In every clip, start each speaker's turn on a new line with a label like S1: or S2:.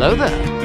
S1: Hello there.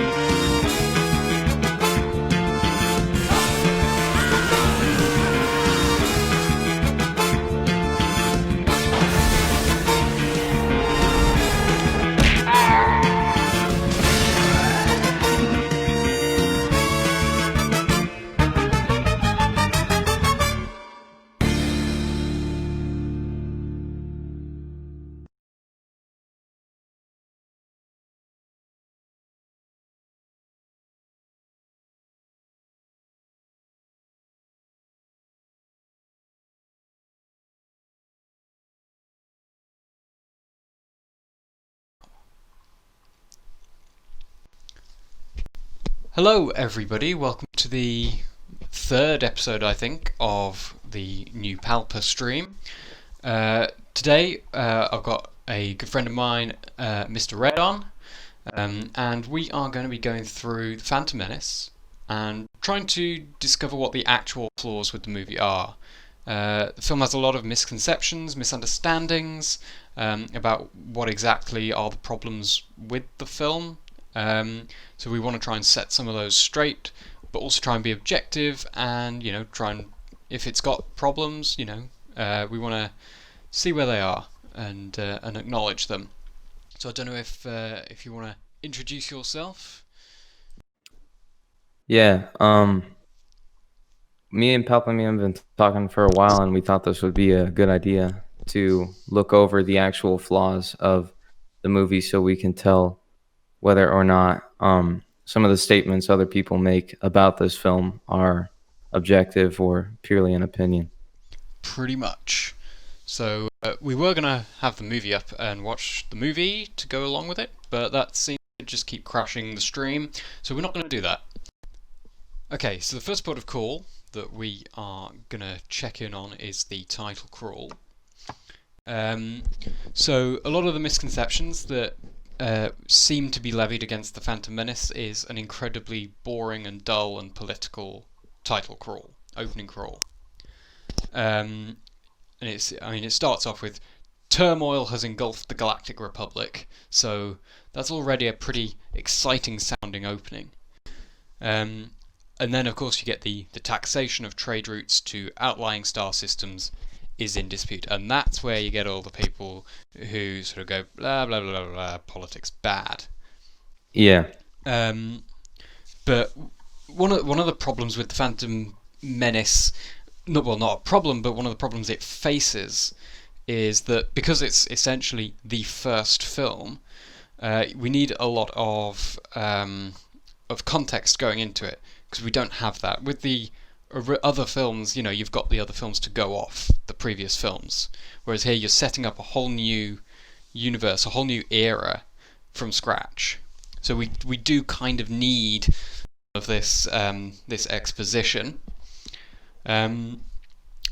S1: Hello everybody, welcome to the third episode, I think, of the new Palpa stream. Today I've got a good friend of mine, Mr. Red on, and we are going to be going through the Phantom Menace and trying to discover what the actual flaws with the movie are. The film has a lot of misconceptions, misunderstandings about what exactly are the problems with the film. So we want to try and set some of those straight, but also try and be objective and, try and, if it's got problems, we want to see where they are and acknowledge them. So I don't know if you want to introduce yourself.
S2: Yeah, me and Palpameme have been talking for a while, and we thought this would be a good idea to look over the actual flaws of the movie so we can tell whether or not some of the statements other people make about this film are objective or purely an opinion.
S1: Pretty much. So we were going to have the movie up and watch the movie to go along with it, but that seemed to just keep crashing the stream, so we're not going to do that. Okay, so the first port of call that we are going to check in on is the title crawl. So a lot of the misconceptions that seem to be levied against the Phantom Menace is an incredibly boring and dull and political title crawl, opening crawl. And it starts off with turmoil has engulfed the Galactic Republic, so that's already a pretty exciting sounding opening. And then of course you get the taxation of trade routes to outlying star systems is in dispute, and that's where you get all the people who sort of go blah blah blah blah, politics bad.
S2: Yeah.
S1: But one of the problems with the Phantom Menace, not a problem, but one of the problems it faces is that because it's essentially the first film, we need a lot of context going into it, because we don't have that with the other films. You've got the other films to go off the previous films, whereas here you're setting up a whole new universe, a whole new era from scratch. So we do kind of need of this this exposition, and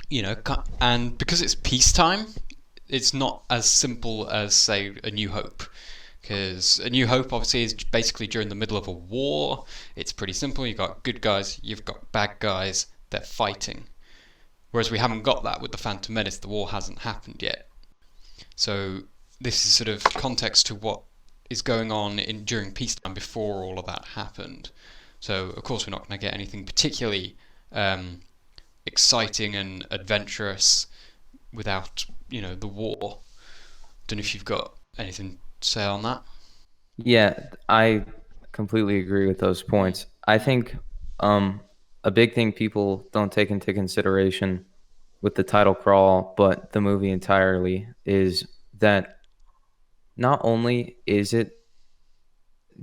S1: because it's peacetime, it's not as simple as, say, A New Hope. Because A New Hope obviously is basically during the middle of a war. It's pretty simple. You've got good guys, you've got bad guys, they're fighting. Whereas we haven't got that with the Phantom Menace. The war hasn't happened yet. So this is sort of context to what is going on during peacetime before all of that happened. So of course we're not going to get anything particularly exciting and adventurous without the war. Don't know if you've got anything say on that.
S2: Yeah, I completely agree with those points. I think a big thing people don't take into consideration with the title crawl, but the movie entirely, is that not only is it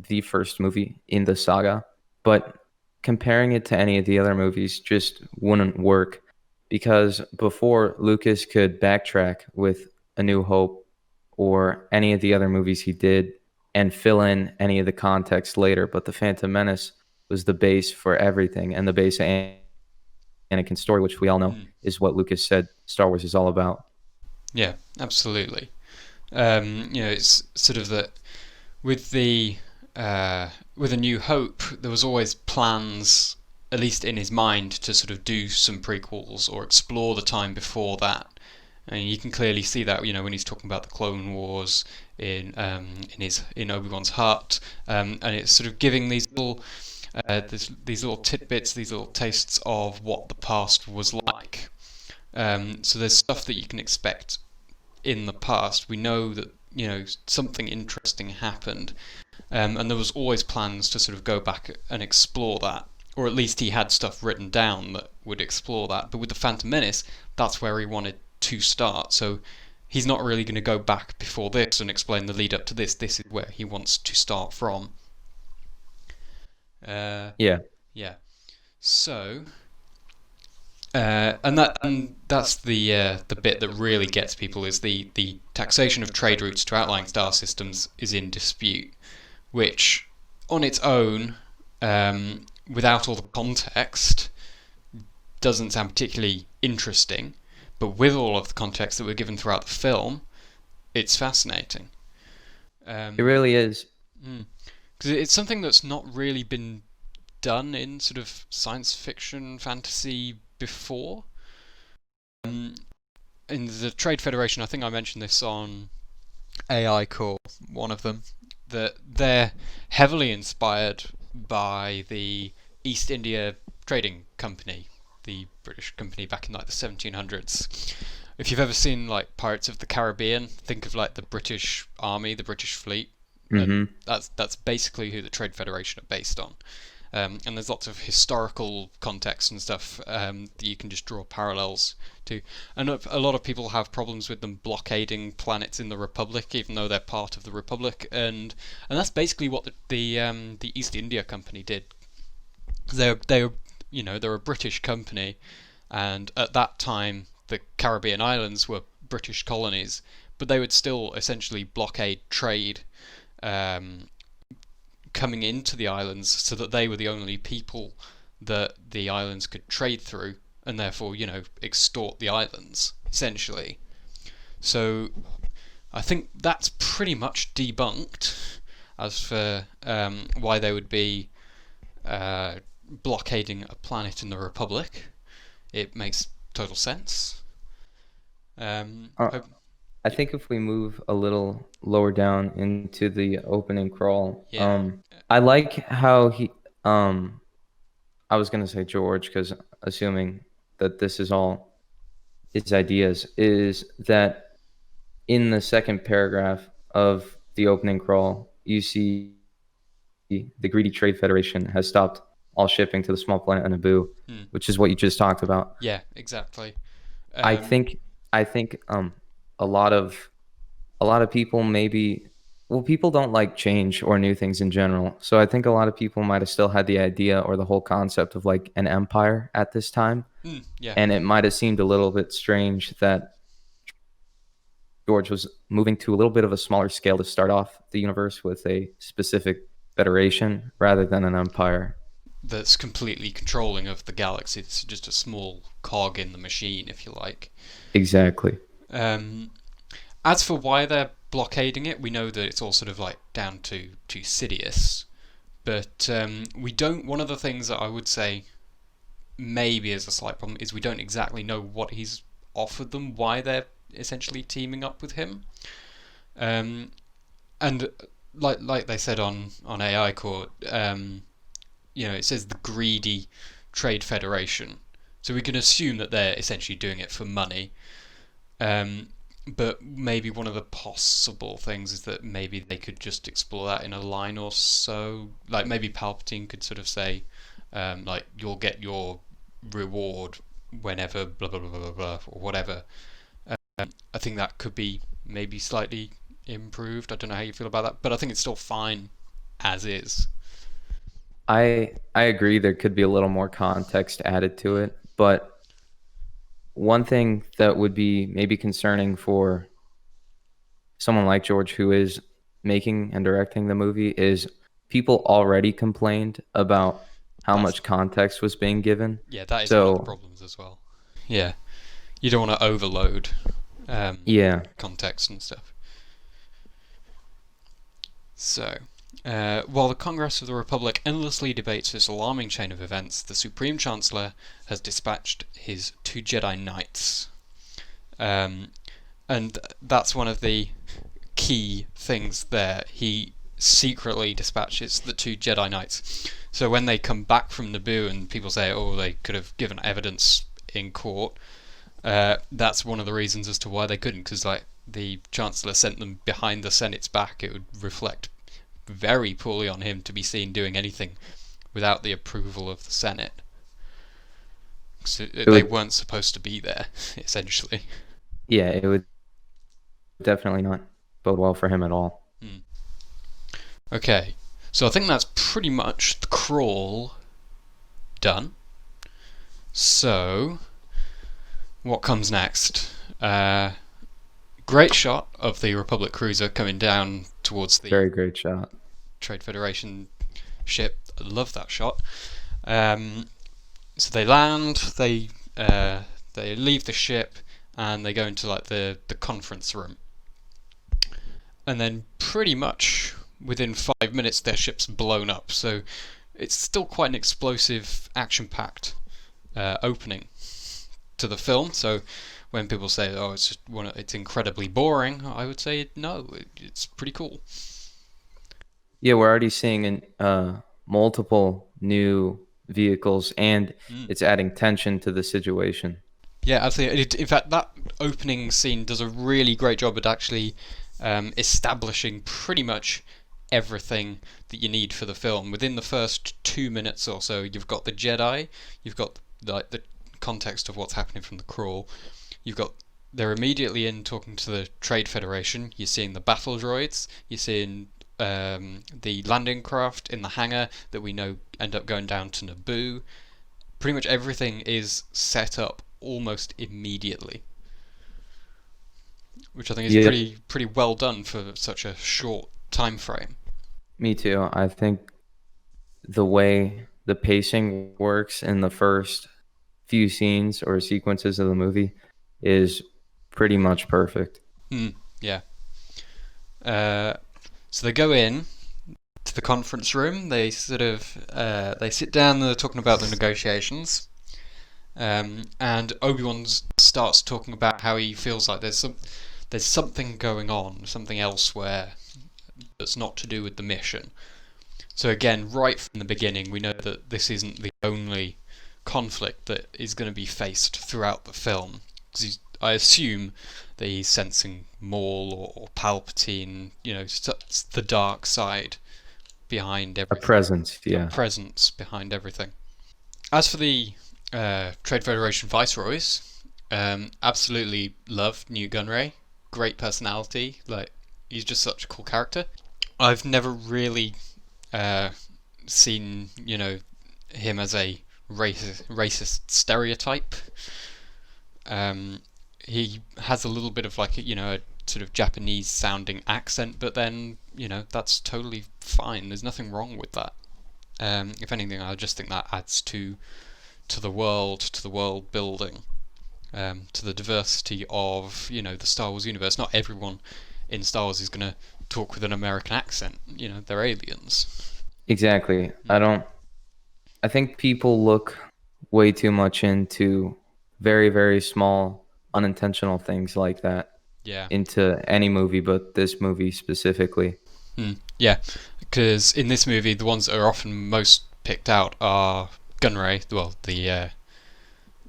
S2: the first movie in the saga, but comparing it to any of the other movies just wouldn't work, because before Lucas could backtrack with A New Hope or any of the other movies he did and fill in any of the context later, but the Phantom Menace was the base for everything, and the base of Anakin's story, which we all know is what Lucas said Star Wars is all about.
S1: Yeah, absolutely. It's sort of that with A New Hope, there was always plans, at least in his mind, to sort of do some prequels or explore the time before that And you can clearly see that, when he's talking about the Clone Wars in Obi-Wan's hut, and it's sort of giving these little tidbits, these little tastes of what the past was like. So there's stuff that you can expect in the past. We know that something interesting happened, and there was always plans to sort of go back and explore that, or at least he had stuff written down that would explore that. But with the Phantom Menace, that's where he wanted to start. So he's not really going to go back before this and explain the lead up to this. This is where he wants to start from.
S2: Yeah.
S1: Yeah. So, and that's the bit that really gets people, is the taxation of trade routes to outlying star systems is in dispute, which on its own, without all the context, doesn't sound particularly interesting, but with all of the context that we're given throughout the film, it's fascinating.
S2: It really is.
S1: Because it's something that's not really been done in sort of science fiction, fantasy before. In the Trade Federation, I think I mentioned this on AI Core, one of them, that they're heavily inspired by the East India Trading Company, the British company back in like the 1700s. If you've ever seen like Pirates of the Caribbean, think of like the British Army, the British fleet.
S2: Mm-hmm.
S1: That's basically who the Trade Federation are based on. And there's lots of historical context and stuff that you can just draw parallels to. And a lot of people have problems with them blockading planets in the Republic, even though they're part of the Republic. And that's basically what the East India Company did. They're a British company, and at that time the Caribbean islands were British colonies, but they would still essentially blockade trade coming into the islands, so that they were the only people that the islands could trade through, and therefore, extort the islands, essentially. So I think that's pretty much debunked as for why they would be blockading a planet in the Republic. It makes total sense.
S2: I think if we move a little lower down into the opening crawl, I like how I was going to say George, because assuming that this is all his ideas, is that in the second paragraph of the opening crawl, you see the greedy Trade Federation has stopped all shipping to the small planet of Naboo, which is what you just talked about.
S1: Yeah, exactly.
S2: I think a lot of people people don't like change or new things in general. So I think a lot of people might have still had the idea or the whole concept of like an empire at this time.
S1: Yeah.
S2: And it might have seemed a little bit strange that George was moving to a little bit of a smaller scale to start off the universe with a specific federation rather than an empire
S1: that's completely controlling of the galaxy. It's just a small cog in the machine, if you like.
S2: Exactly.
S1: As for why they're blockading it, we know that it's all sort of like down to Sidious, but we don't. One of the things that I would say maybe is a slight problem is we don't exactly know what he's offered them, why they're essentially teaming up with him, and like they said on AI Core, it says the greedy Trade Federation, so we can assume that they're essentially doing it for money. But maybe one of the possible things is that maybe they could just explore that in a line or so. Like maybe Palpatine could sort of say, like, you'll get your reward whenever blah blah blah blah blah or whatever. I think that could be maybe slightly improved. I don't know how you feel about that, but I think it's still fine as is.
S2: I agree there could be a little more context added to it, but one thing that would be maybe concerning for someone like George, who is making and directing the movie, is people already complained about how much context was being given.
S1: Yeah, that is one of the problems as well. Yeah, you don't want to overload context and stuff. So, while the Congress of the Republic endlessly debates this alarming chain of events, the Supreme Chancellor has dispatched his 2 Jedi Knights. And that's one of the key things there. He secretly dispatches the two Jedi Knights. So when they come back from Naboo and people say, oh, they could have given evidence in court, that's one of the reasons as to why they couldn't, because like the Chancellor sent them behind the Senate's back. It would reflect very poorly on him to be seen doing anything without the approval of the Senate. So they weren't supposed to be there, essentially.
S2: Yeah, it would definitely not bode well for him at all.
S1: Okay, so I think that's pretty much the crawl done. So, what comes next? Great shot of the Republic cruiser coming down towards the
S2: Very great shot.
S1: Trade Federation ship. I love that shot. So they land, they leave the ship, and they go into like the conference room. And then pretty much within 5 minutes their ship's blown up. So it's still quite an explosive, action-packed opening to the film. So when people say, "Oh, it's incredibly boring," I would say no, it's pretty cool.
S2: Yeah, we're already seeing multiple new vehicles, and it's adding tension to the situation.
S1: Yeah, absolutely. In fact, that opening scene does a really great job at actually establishing pretty much everything that you need for the film. Within the first 2 minutes or so, you've got the Jedi, you've got the context of what's happening from the crawl, they're immediately in talking to the Trade Federation, you're seeing the battle droids, you're seeing the landing craft in the hangar that we know end up going down to Naboo. Pretty much everything is set up almost immediately, which I think is pretty well done for such a short time frame.
S2: Me too. I think the way the pacing works in the first few scenes or sequences of the movie is pretty much perfect.
S1: Yeah. So they go in to the conference room. They sort of they sit down. They're talking about the negotiations, and Obi-Wan starts talking about how he feels like there's something going on, something elsewhere that's not to do with the mission. So again, right from the beginning, we know that this isn't the only conflict that is going to be faced throughout the film. Because I assume that he's sensing Maul or Palpatine, the dark side behind everything.
S2: A presence, yeah.
S1: A presence behind everything. As for the Trade Federation viceroys, absolutely love Newt Gunray. Great personality. Like, he's just such a cool character. I've never really seen, him as a racist stereotype. He has a little bit of like a sort of Japanese sounding accent, but then that's totally fine. There's nothing wrong with that. If anything, I just think that adds to the world building, to the diversity of the Star Wars universe. Not everyone in Star Wars is going to talk with an American accent. They're aliens.
S2: Exactly. I think people look way too much into very, very small unintentional things like that into any movie, but this movie specifically.
S1: Yeah, because in this movie, the ones that are often most picked out are Gunray, the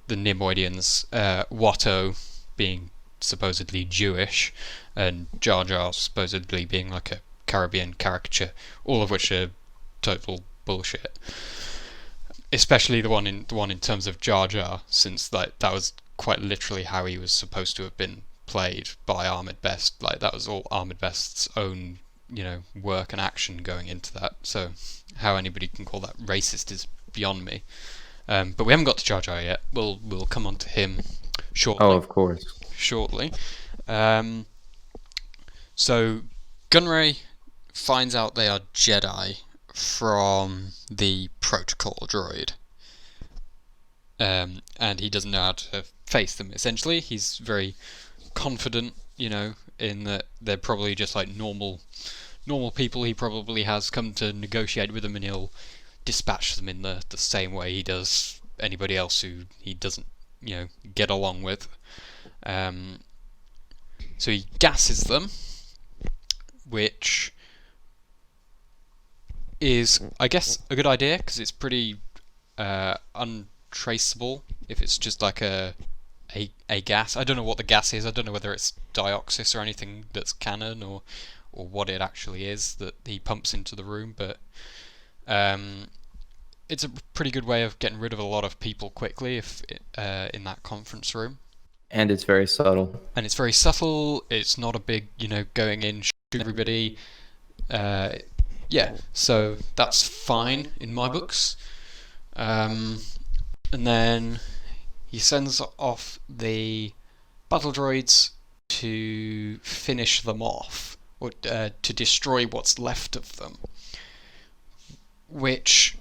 S1: Neimoidians, Watto being supposedly Jewish, and Jar Jar supposedly being like a Caribbean caricature, all of which are total bullshit. Especially the one in terms of Jar Jar, since that was quite literally how he was supposed to have been played by Ahmed Best. Like, that was all Ahmed Best's own work and action going into that. So how anybody can call that racist is beyond me. But we haven't got to Jar Jar yet. We'll come on to him shortly.
S2: Oh, of course.
S1: Shortly. So Gunray finds out they are Jedi from the protocol droid. And he doesn't know how to face them, essentially. He's very confident, in that they're probably just like normal people. He probably has come to negotiate with them, and he'll dispatch them in the same way he does anybody else who he doesn't, get along with. So he gasses them, which is, I guess, a good idea because it's pretty untraceable if it's just like a gas. I don't know what the gas is. I don't know whether it's dioxis or anything that's canon, or what it actually is that he pumps into the room. But it's a pretty good way of getting rid of a lot of people quickly if in that conference room.
S2: And it's very subtle.
S1: And it's very subtle. It's not a big, going in, shooting everybody. Yeah, so that's fine in my books. And then he sends off the battle droids to finish them off, or to destroy what's left of them. Which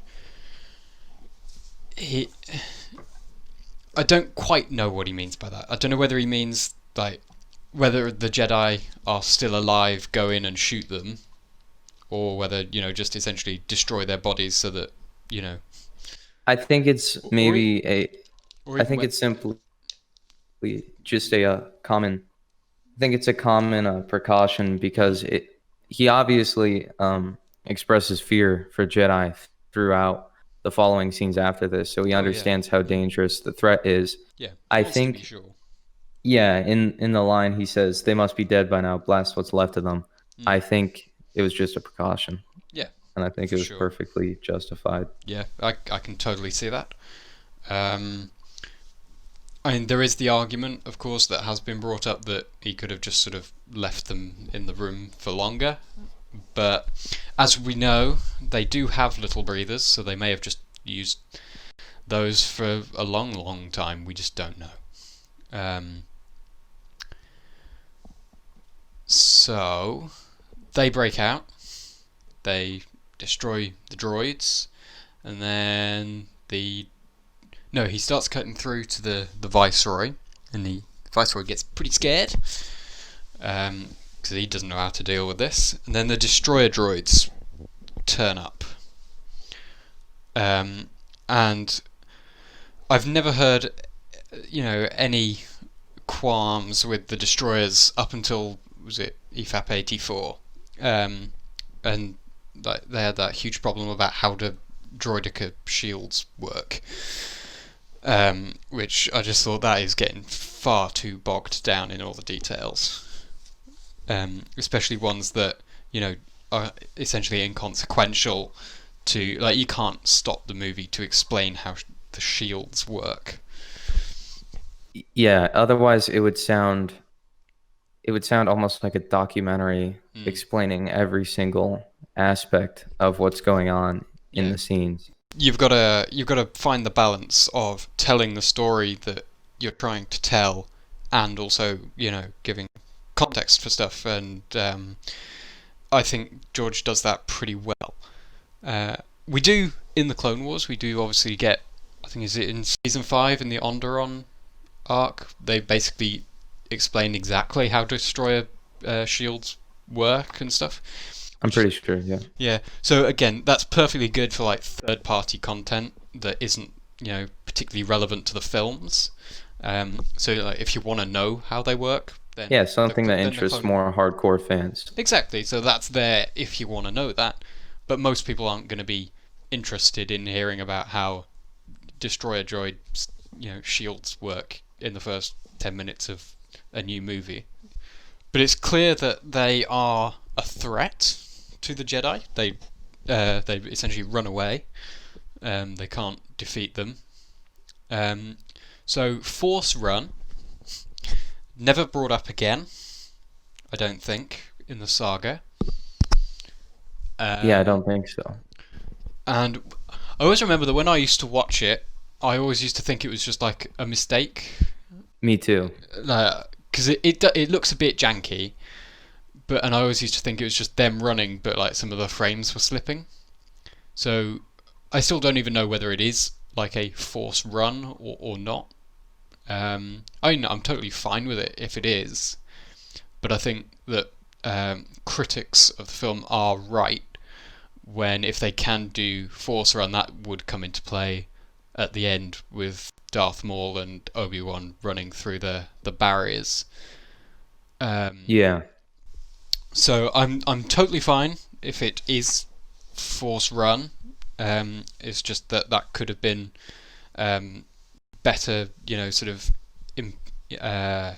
S1: I don't quite know what he means by that. I don't know whether he means like whether the Jedi are still alive, go in and shoot them, or whether just essentially destroy their bodies so that
S2: I think it's maybe I think it's simply just a common. I think it's a common precaution because he obviously expresses fear for Jedi throughout the following scenes after this, so he understands how dangerous the threat is.
S1: Yeah,
S2: I
S1: wants to
S2: think.
S1: be sure.
S2: Yeah, in the line he says they must be dead by now. Blast what's left of them. I think it was just a precaution.
S1: Yeah,
S2: and I think it was perfectly justified.
S1: Yeah, I can totally see that. I mean, there is the argument, of course, that has been brought up that he could have just sort of left them in the room for longer. But as we know, they do have little breathers, so they may have just used those for a long, long time. We just don't know. So they break out. They destroy the droids, and then he starts cutting through to the Viceroy, and the Viceroy gets pretty scared because he doesn't know how to deal with this. And then the destroyer droids turn up, and I've never heard any qualms with the destroyers up until, was it EFAP 84, and they had that huge problem about how the droideka shields work, which I just thought that is getting far too bogged down in all the details, especially ones that are essentially inconsequential to, like, you can't stop the movie to explain how the shields work.
S2: Yeah, otherwise it would sound almost like a documentary explaining every single aspect of what's going on in the scenes.
S1: You've got to find the balance of telling the story that you're trying to tell, and also giving context for stuff. And I think George does that pretty well. We do in the Clone Wars. We do obviously get, I think, is it in season 5 in the Onderon arc? They basically explain exactly how destroyer shields work and stuff.
S2: I'm pretty sure, yeah.
S1: Yeah. So again, that's perfectly good for like third-party content that isn't, particularly relevant to the films. So like, if you want to know how they work, then
S2: something that interests more hardcore fans.
S1: Exactly. So that's there if you want to know that, but most people aren't going to be interested in hearing about how destroyer droid, shields work in the first 10 minutes of a new movie. But it's clear that they are a threat to the Jedi. They essentially run away. They can't defeat them. So Force Run, never brought up again, I don't think, in the saga.
S2: I don't think so.
S1: And I always remember that when I used to watch it, I always used to think it was just like a mistake.
S2: Me too.
S1: Because it looks a bit janky, and I always used to think it was just them running, but like some of the frames were slipping. So I still don't even know whether it is like a force run or not. I'm totally fine with it if it is, but I think that critics of the film are right when, if they can do force run, that would come into play at the end with Darth Maul and Obi-Wan running through the barriers. Um,
S2: Yeah.
S1: so I'm totally fine if it is force run. It's just that that could have been um, better, sort of im- uh,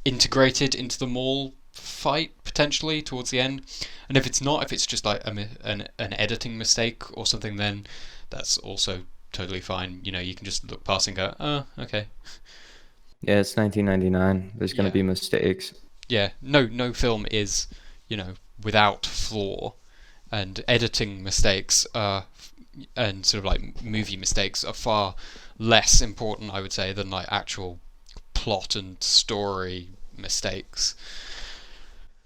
S1: integrated into the mall fight potentially towards the end. And if it's not, if it's just like an editing mistake or something, then that's also totally fine. You can just look past and go, oh, okay.
S2: Yeah, it's 1999. There's going to
S1: Yeah,
S2: be mistakes.
S1: yeah. No film is, without flaw, and editing mistakes are, and sort of like movie mistakes are far less important, I would say, than like actual plot and story mistakes.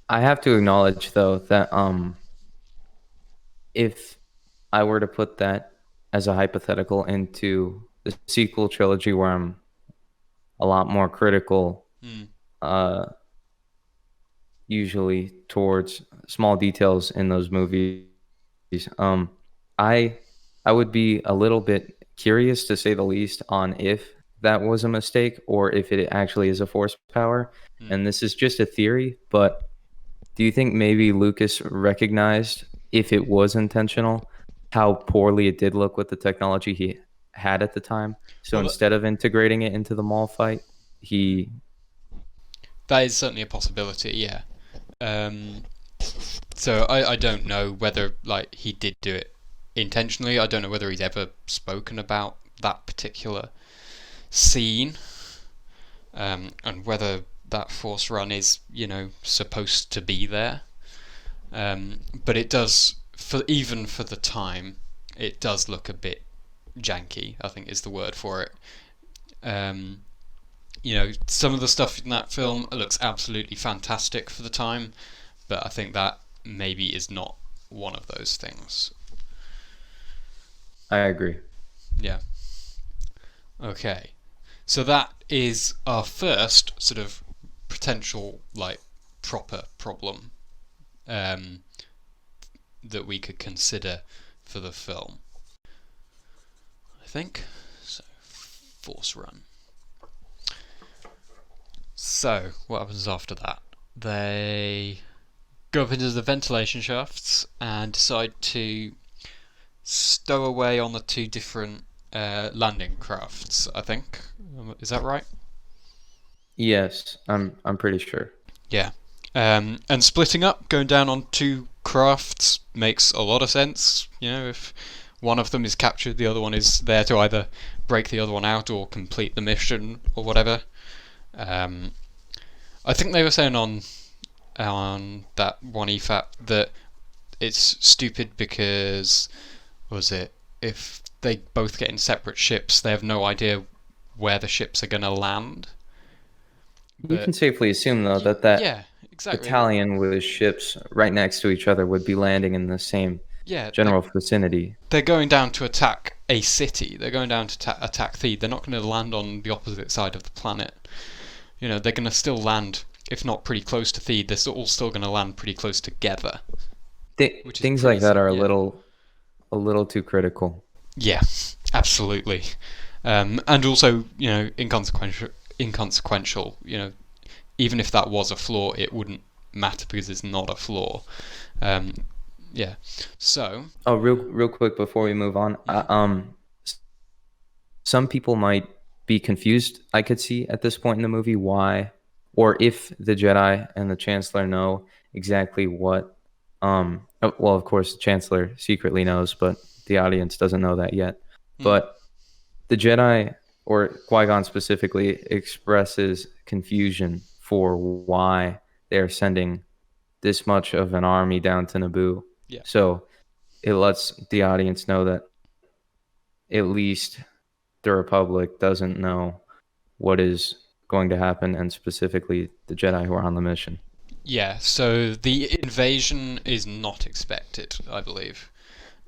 S2: I have to acknowledge though that if I were to put that as a hypothetical into the sequel trilogy where I'm a lot more critical
S1: Hmm.
S2: uh usually towards small details in those movies. Um, I I would be a little bit curious to say the least on if that was a mistake or if it actually is a force power.
S1: Hmm.
S2: And this is just a theory, but do you think maybe Lucas recognized if it was intentional, how poorly it did look with the technology he had at the time? So
S1: Well,
S2: instead of integrating it into the mall fight, he
S1: that is certainly a possibility. Yeah. Um, so I don't know whether like he did do it intentionally. I don't know whether he's ever spoken about that particular scene, and whether that force run is supposed to be there. But it does, for even for the time, it does look a bit janky, I think is the word for it. Um, some of the stuff in that film looks absolutely fantastic for the time, but I think that maybe is not one of those things.
S2: I agree.
S1: Yeah. Okay. So that is our first sort of potential, like, proper problem um, that we could consider for the film, I think. So, force run. So, what happens after that? They go up into the ventilation shafts and decide to stow away on the two different landing crafts, I think. Is that right?
S2: Yes, I'm pretty sure.
S1: Yeah. And splitting up, going down on two crafts makes a lot of sense. If one of them is captured, the other one is there to either break the other one out or complete the mission or whatever. Um, I think they were saying on that one EFAP that it's stupid because, was it, if they both get in separate ships, they have no idea where the ships are going to land.
S2: You
S1: But
S2: can safely assume, though, that
S1: yeah, exactly.
S2: battalion with ships right next to each other would be landing in the same
S1: Yeah,
S2: general vicinity.
S1: they're going down to attack a city. They're going down to attack Theed. They're not going to land on the opposite side of the planet. They're going to still land, if not pretty close to Theed, they're all still going to land pretty close together, which is
S2: Things
S1: pretty.
S2: like that are
S1: Yeah.
S2: a little too critical.
S1: Yeah, absolutely. And also, inconsequential. Even if that was a flaw, it wouldn't matter because it's not a flaw. Um, yeah. So.
S2: Oh, real quick before we move on,
S1: Mhm.
S2: some people might be confused. I could see at this point in the movie why, or if the Jedi and the Chancellor know exactly what. Well, of course, the Chancellor secretly knows, but the audience doesn't know that yet.
S1: Mm,
S2: But the Jedi, or Qui-Gon specifically, expresses confusion for why they're sending this much of an army down to Naboo.
S1: yeah.
S2: So it lets the audience know that at least the Republic doesn't know what is going to happen, and specifically the Jedi who are on the mission.
S1: Yeah. So the invasion is not expected, I believe.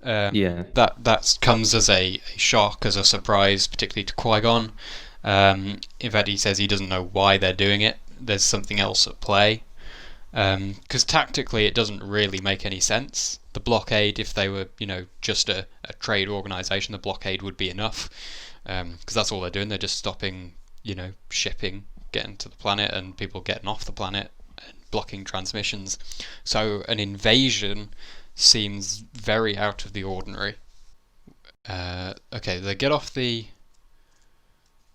S2: Yeah,
S1: That comes as a shock, as a surprise, particularly to Qui-Gon. In fact, he says he doesn't know why they're doing it. There's something else at play. Because tactically, it doesn't really make any sense. The blockade, if they were, just a trade organisation, the blockade would be enough. Because that's all they're doing. They're just stopping, shipping getting to the planet and people getting off the planet. blocking transmissions. So an invasion seems very out of the ordinary. Okay, they get off the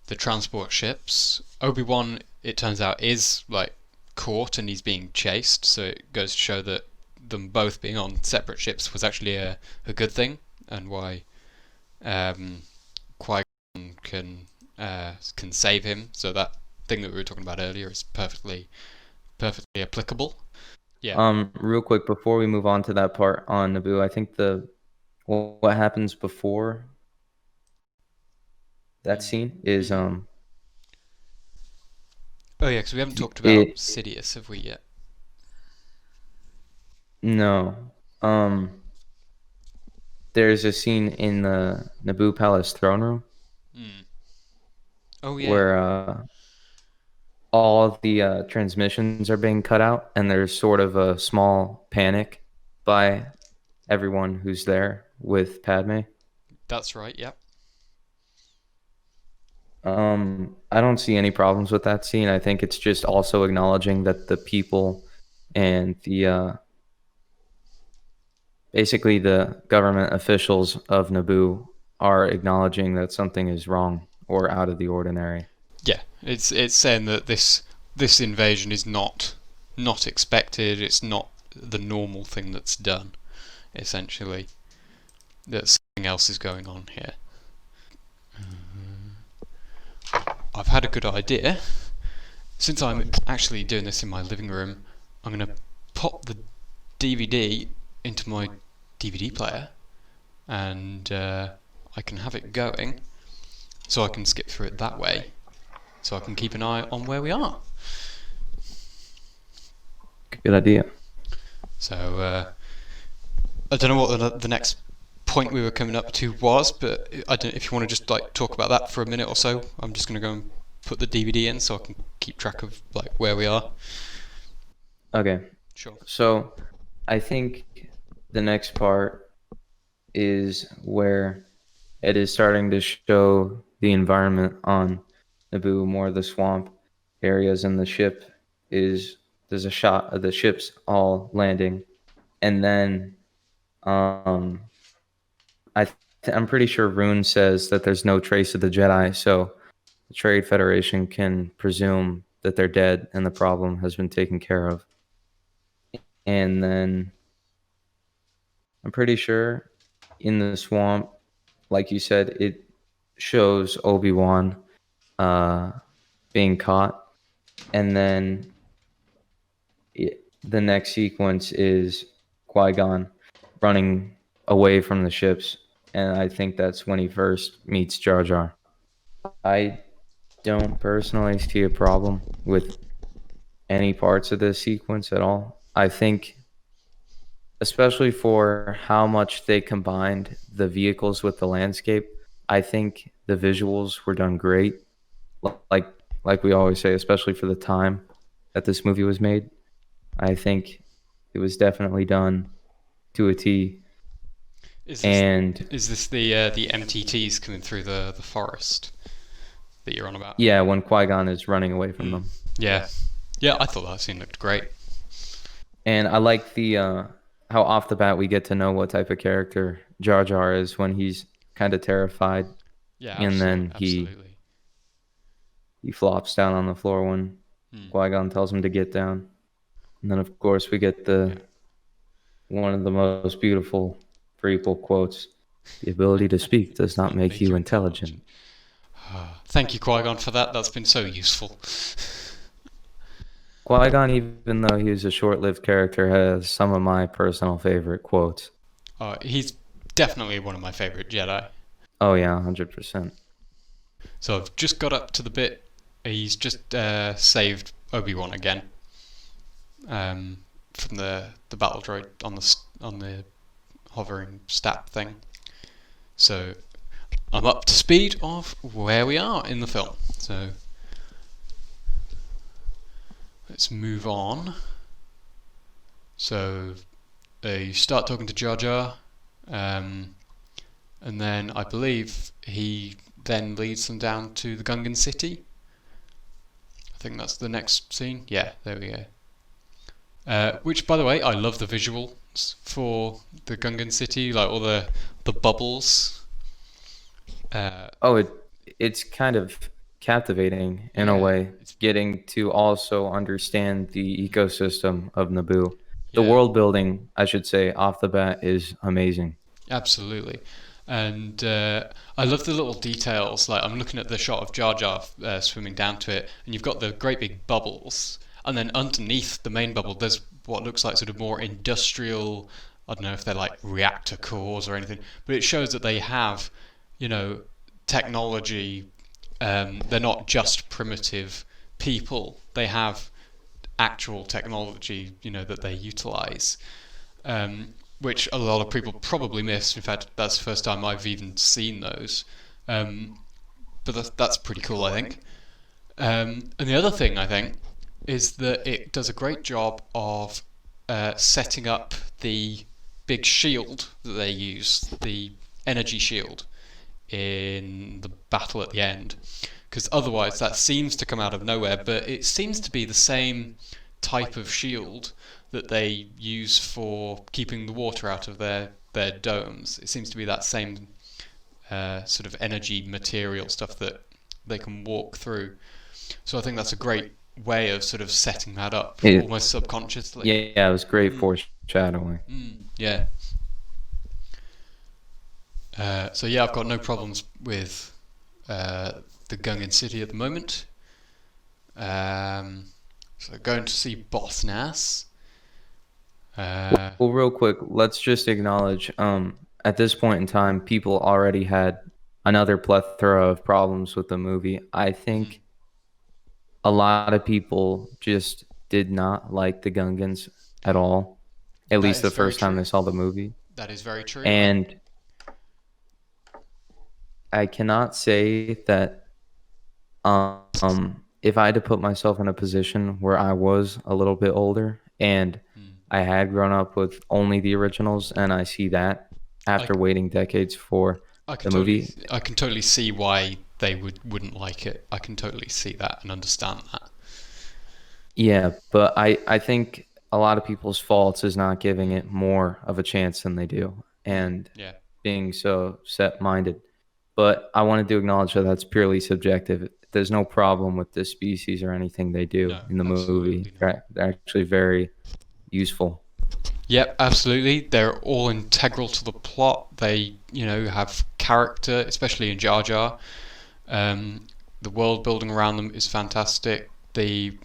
S1: transport ships. Obi-Wan, it turns out, is like caught and he's being chased, so it goes to show that them both being on separate ships was actually a good thing, and why Qui-Gon can save him. So that thing that we were talking about earlier is perfectly applicable. Yeah.
S2: Real quick before we move on to that part on Naboo, I think what happens before that scene is
S1: Oh yeah, because we haven't talked about Sidious, have we yet?
S2: No. There's a scene in the Naboo Palace throne room
S1: Oh yeah.
S2: where all the transmissions are being cut out, and there's sort of a small panic by everyone who's there with Padme.
S1: That's right. Yep.
S2: I don't see any problems with that scene. I think it's just also acknowledging that the people and the basically the government officials of Naboo are acknowledging that something is wrong or out of the ordinary.
S1: Yeah, it's saying that this invasion is not expected. It's not the normal thing that's done. Essentially, that something else is going on here. I've had a good idea. Since I'm actually doing this in my living room, I'm going to pop the DVD into my DVD player, and I can have it going, so I can skip through it that way, so I can keep an eye on where we are.
S2: Good idea.
S1: So I don't know what the next point we were coming up to was, but I don't. If you want to just like talk about that for a minute or so, I'm just going to go and put the DVD in so I can keep track of like where we are.
S2: Okay.
S1: Sure.
S2: So I think the next part is where it is starting to show the environment on Naboo, more of the swamp areas, and there's a shot of the ships all landing, and then I'm pretty sure Rune says that there's no trace of the Jedi, so the Trade Federation can presume that they're dead and the problem has been taken care of. And then I'm pretty sure in the swamp, like you said, it shows Obi-Wan being caught. And then the next sequence is Qui-Gon running away from the ships. And I think that's when he first meets Jar Jar. I don't personally see a problem with any parts of this sequence at all. I think, especially for how much they combined the vehicles with the landscape, I think the visuals were done great. Like we always say, especially for the time that this movie was made, I think it was definitely done to a T.
S1: Is this the MTTs coming through the forest that you're on about?
S2: Yeah, when Qui-Gon is running away from them.
S1: Yeah, I thought that scene looked great.
S2: And I like the how off the bat we get to know what type of character Jar Jar is when he's kind of terrified.
S1: Yeah,
S2: and then he flops down on the floor when Qui-Gon tells him to get down. And then of course we get one of the most beautiful prequel quotes: "The ability to speak does not make you intelligent."
S1: Thank you, Qui-Gon, for that. That's been so useful.
S2: Qui-Gon, even though he was a short-lived character, has some of my personal favorite quotes.
S1: He's definitely one of my favorite Jedi.
S2: Oh yeah, 100%.
S1: So I've just got up to the bit. He's just saved Obi-Wan again from the battle droid on the hovering stat thing. So I'm up to speed of where we are in the film. So let's move on. So you start talking to Jar Jar, and then I believe he then leads them down to the Gungan city. I think that's the next scene. Yeah, there we go. Which, by the way, I love the visuals for the Gungan city, like all the bubbles. Uh,
S2: Oh, it's kind of captivating in a
S1: yeah,
S2: way,
S1: it's
S2: getting to also understand the ecosystem of Naboo. The
S1: yeah,
S2: world building, I should say, off the bat is amazing.
S1: absolutely. And I love the little details. Like I'm looking at the shot of Jar Jar swimming down to it, and you've got the great big bubbles, and then underneath the main bubble, there's what looks like sort of more industrial. I don't know if they're like reactor cores or anything, but it shows that they have, you know, technology. They're not just primitive people. They have actual technology, that they utilize, which a lot of people probably miss. In fact, that's the first time I've even seen those. Um, but that's pretty cool, I think. And the other thing I think is that it does a great job of setting up the big shield that they use, the energy shield, in the battle at the end. Because otherwise, that seems to come out of nowhere, but it seems to be the same type of shield that they use for keeping the water out of their domes. It seems to be that same sort of energy material stuff that they can walk through. So I think that's a great way of sort of setting that up
S2: It,
S1: almost subconsciously.
S2: yeah, it was great
S1: Mm,
S2: foreshadowing.
S1: yeah. So yeah, I've got no problems with the Gungan city at the moment. So going to see Boss Nass.
S2: Well, real quick, let's just acknowledge at this point in time, people already had another plethora of problems with the movie. I
S1: Mhm.
S2: think a lot of people just did not like the Gungans at all, at
S1: That
S2: least
S1: is
S2: the
S1: very
S2: first time
S1: true.
S2: they saw the movie.
S1: That is very true.
S2: And I cannot say that if I had to put myself in a position where I was a little bit older and
S1: Mm.
S2: I had grown up with only the originals and I see that
S1: I,
S2: after waiting decades for the movie.
S1: I can totally see why they wouldn't like it. I can totally see that and understand that.
S2: Yeah, but I think a lot of people's faults is not giving
S1: Mm.
S2: it more of a chance than they do and
S1: Yeah.
S2: being so set-minded. But I wanted to acknowledge that that's purely subjective. There's no problem with this species or anything they do
S1: No,
S2: in the movie.
S1: absolutely not.
S2: They're actually very useful.
S1: Yep, absolutely. They're all integral to the plot. They, have character, especially in Jar Jar. The world building around them is fantastic. The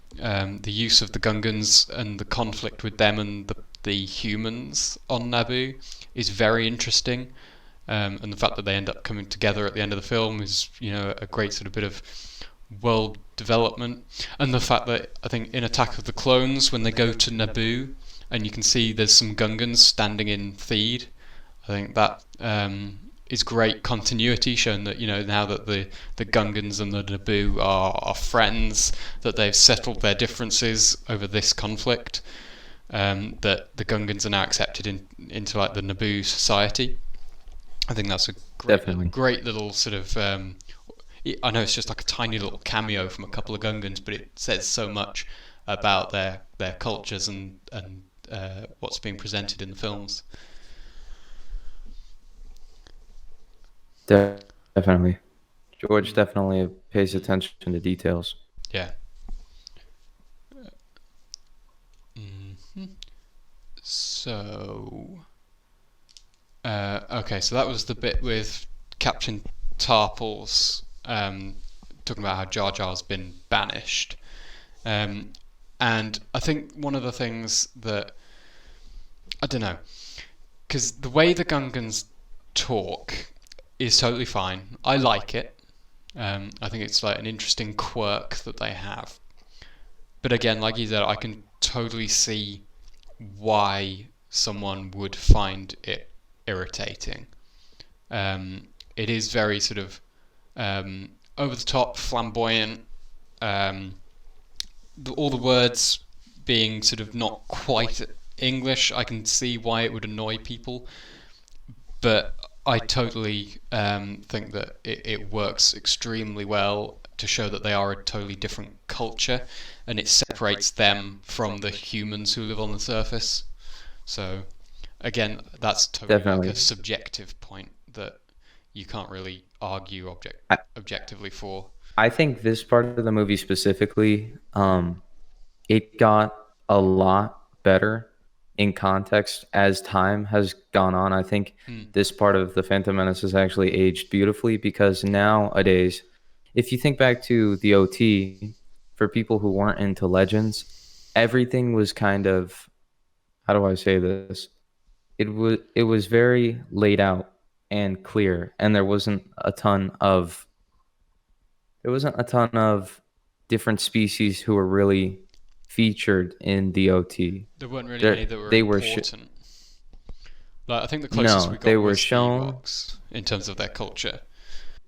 S1: use of the Gungans and the conflict with them and the humans on Naboo is very interesting. And the fact that they end up coming together at the end of the film is, a great sort of bit of world development. And the fact that I think in Attack of the Clones, when they go to Naboo, and you can see there's some Gungans standing in Theed, I think that is great continuity, showing that now that the Gungans and the Naboo are friends, that they've settled their differences over this conflict, that the Gungans are now accepted into like the Naboo society. I think that's a
S2: Definitely.
S1: great little sort of. I know it's just like a tiny little cameo from a couple of Gungans, but it says so much about their cultures and what's being presented in the films.
S2: Definitely. George
S1: Mm.
S2: definitely pays
S1: Mm.
S2: attention to details.
S1: Yeah. hmm So, okay, so that was the bit with Captain Tarpals talking about how Jar Jar's been banished. Um, and I think one of the things that, I don't know, because the way the Gungans talk is totally fine. I like it. I think it's like an interesting quirk that they have. But again, like you said, I can totally see why someone would find it irritating. It is very sort of over the top, flamboyant. Um, all the words being sort of not quite English, I can see why it would annoy people. But I totally think that it works extremely well to show that they are a totally different culture, and it separates them from the humans who live on the surface. So again, that's totally like a
S2: Definitely.
S1: subjective point that you can't really argue
S2: I,
S1: objectively for.
S2: I think this part of the movie specifically, it got a lot better in context as time has gone on. I think
S1: Hmm.
S2: this part of the Phantom Menace has actually aged beautifully because nowadays, if you think back to the OT, for people who weren't into Legends, everything was kind of, how do I say this? It was very laid out and clear, and there wasn't a ton of different species who were really featured in the OT.
S1: There weren't really
S2: There
S1: any that were
S2: they were
S1: important. Like I think the closest we
S2: no, they
S1: got
S2: were
S1: was the
S2: shown.
S1: Ewoks in terms of their culture.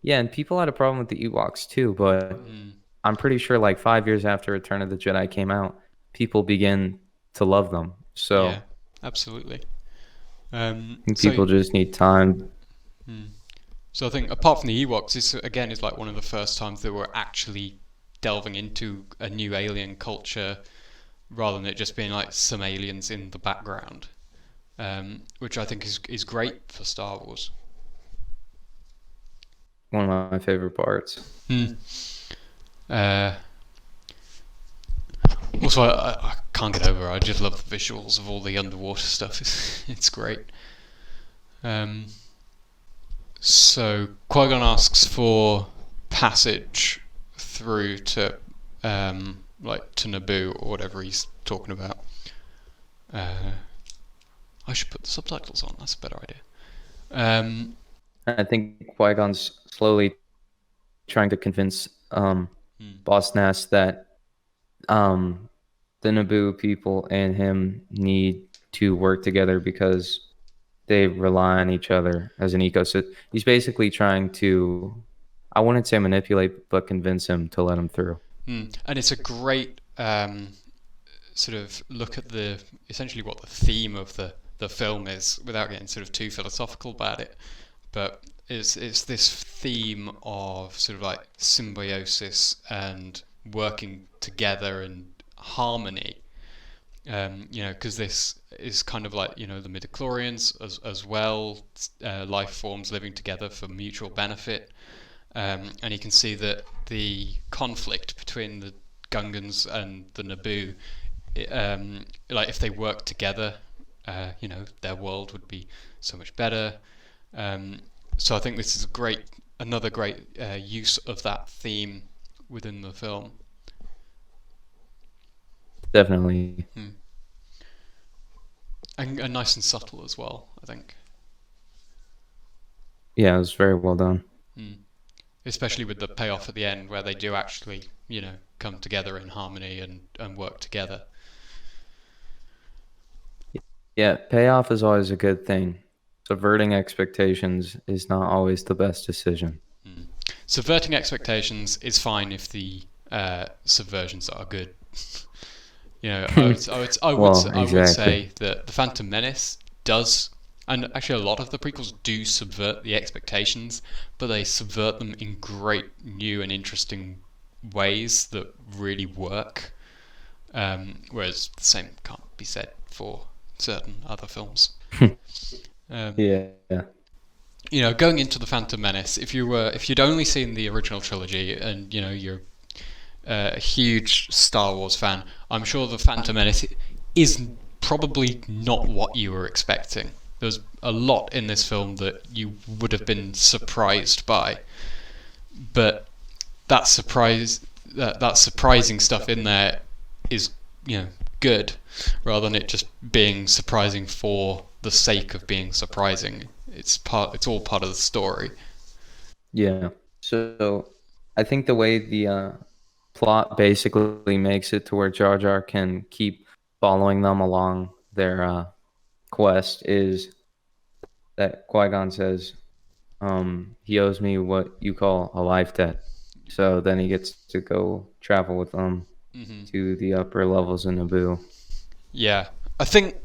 S2: Yeah, and people had a problem with the Ewoks too, but
S1: Hmm.
S2: I'm pretty sure like 5 years after Return of the Jedi came out, people began to love them. So
S1: Yeah, absolutely.
S2: I think
S1: So
S2: people just need time.
S1: hmm. So I think apart from the Ewoks, this again is like one of the first times that we're actually delving into a new alien culture rather than it just being like some aliens in the background, which I think is great for Star Wars.
S2: One of my favorite parts.
S1: Hmm. Uh, Also, I can't get over it. I just love the visuals of all the underwater stuff. It's great. Um, so Qui-Gon asks for passage through to like to Naboo or whatever he's talking about. Uh, I should put the subtitles on. That's a better idea. Um,
S2: I think Qui-Gon's slowly trying to convince
S1: hmm,
S2: Boss Nass that um, the Naboo people and him need to work together because they rely on each other as an ecosystem. He's basically trying to, I wouldn't say manipulate, but convince him to let him through.
S1: And it's a great sort of look at the essentially what the theme of the film is without getting sort of too philosophical about it. But it's this theme of sort of like symbiosis and working together and harmony. Because this is kind of like the midichlorians as well, life forms living together for mutual benefit. And you can see that the conflict between the Gungans and the Naboo, like if they work together, their world would be so much better. Um, so I think this is another great use of that theme within the film.
S2: Definitely.
S1: Hmm. And nice and subtle as well, I think.
S2: Yeah, it was very well done.
S1: Hmm. Especially with the payoff at the end where they do actually, come together in harmony and work together.
S2: Yeah, payoff is always a good thing. Subverting expectations is not always the best decision.
S1: Hmm. Subverting expectations is fine if the subversions are good.
S2: Well,
S1: I would
S2: exactly.
S1: say that the Phantom Menace does, and actually a lot of the prequels do subvert the expectations, but they subvert them in great new and interesting ways that really work. Whereas the same can't be said for certain other films. Um,
S2: Yeah.
S1: Going into the Phantom Menace, if you'd only seen the original trilogy and you're a huge Star Wars fan, I'm sure the Phantom Menace is probably not what you were expecting. There's a lot in this film that you would have been surprised by, but that surprising stuff in there is good, rather than it just being surprising for the sake of being surprising. It's all part of the story.
S2: Yeah. So I think the way the plot basically makes it to where Jar Jar can keep following them along their quest is that Qui-Gon says he owes me what you call a life debt. So then he gets to go travel with them
S1: Hmm.
S2: to the upper levels in Naboo.
S1: Yeah, I think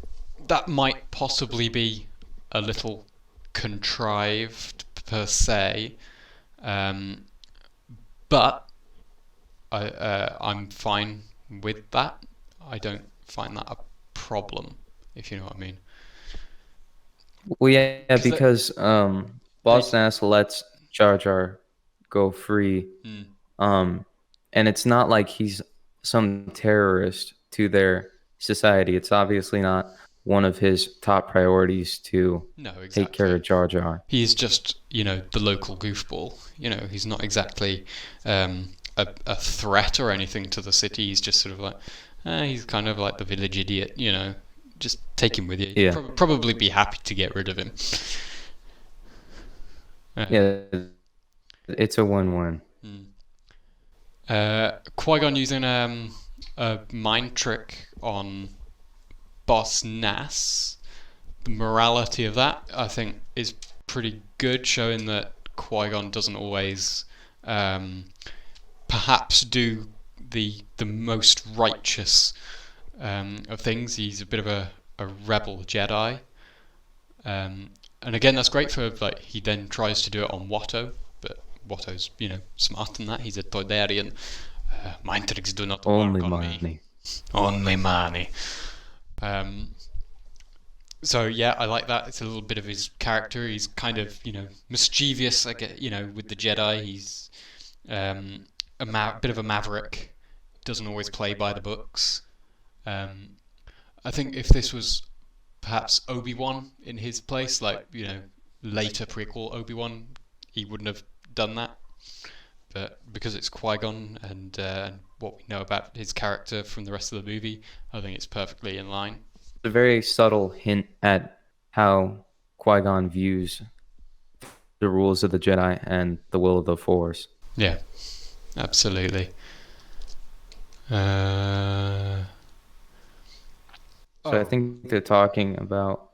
S1: that might possibly be a little contrived per se, um, but I'm fine with that. I don't find that a problem, if you know what I mean.
S2: Well, yeah,
S1: Because
S2: because
S1: they,
S2: Boss Nass lets Jar Jar go free,
S1: mm,
S2: um, and it's not like he's some terrorist to their society. It's obviously not one of his top priorities to
S1: no,
S2: take care
S1: exactly.
S2: of Jar Jar.
S1: He's just, the local goofball. He's not exactly a threat or anything to the city. He's just sort of like, he's kind of like the village idiot. Just take him with you. You'd
S2: Yeah,
S1: probably be happy to get rid of him. Um,
S2: yeah, it's a win-win.
S1: hmm. Qui-Gon using a mind trick on Boss Nass. The morality of that, I think, is pretty good, showing that Qui-Gon doesn't always um, perhaps do the most righteous of things. He's a bit of a rebel Jedi. And again, that's great for, like, he then tries to do it on Watto, but Watto's, smarter than that. He's a Toydarian. Mind tricks do not
S2: Only
S1: work on me.
S2: money.
S1: Only money. Um, so yeah, I like that. It's a little bit of his character. He's kind of, mischievous. I get, with the Jedi, he's bit of a maverick. Doesn't always play by the books. Um, I think if this was perhaps Obi-Wan in his place, like, later prequel Obi-Wan, he wouldn't have done that. But because it's Qui-Gon and what we know about his character from the rest of the movie, I think it's perfectly in line.
S2: A very subtle hint at how Qui-Gon views the rules of the Jedi and the will of the Force.
S1: Yeah, absolutely. Uh,
S2: So I
S1: oh,
S2: think they're talking about.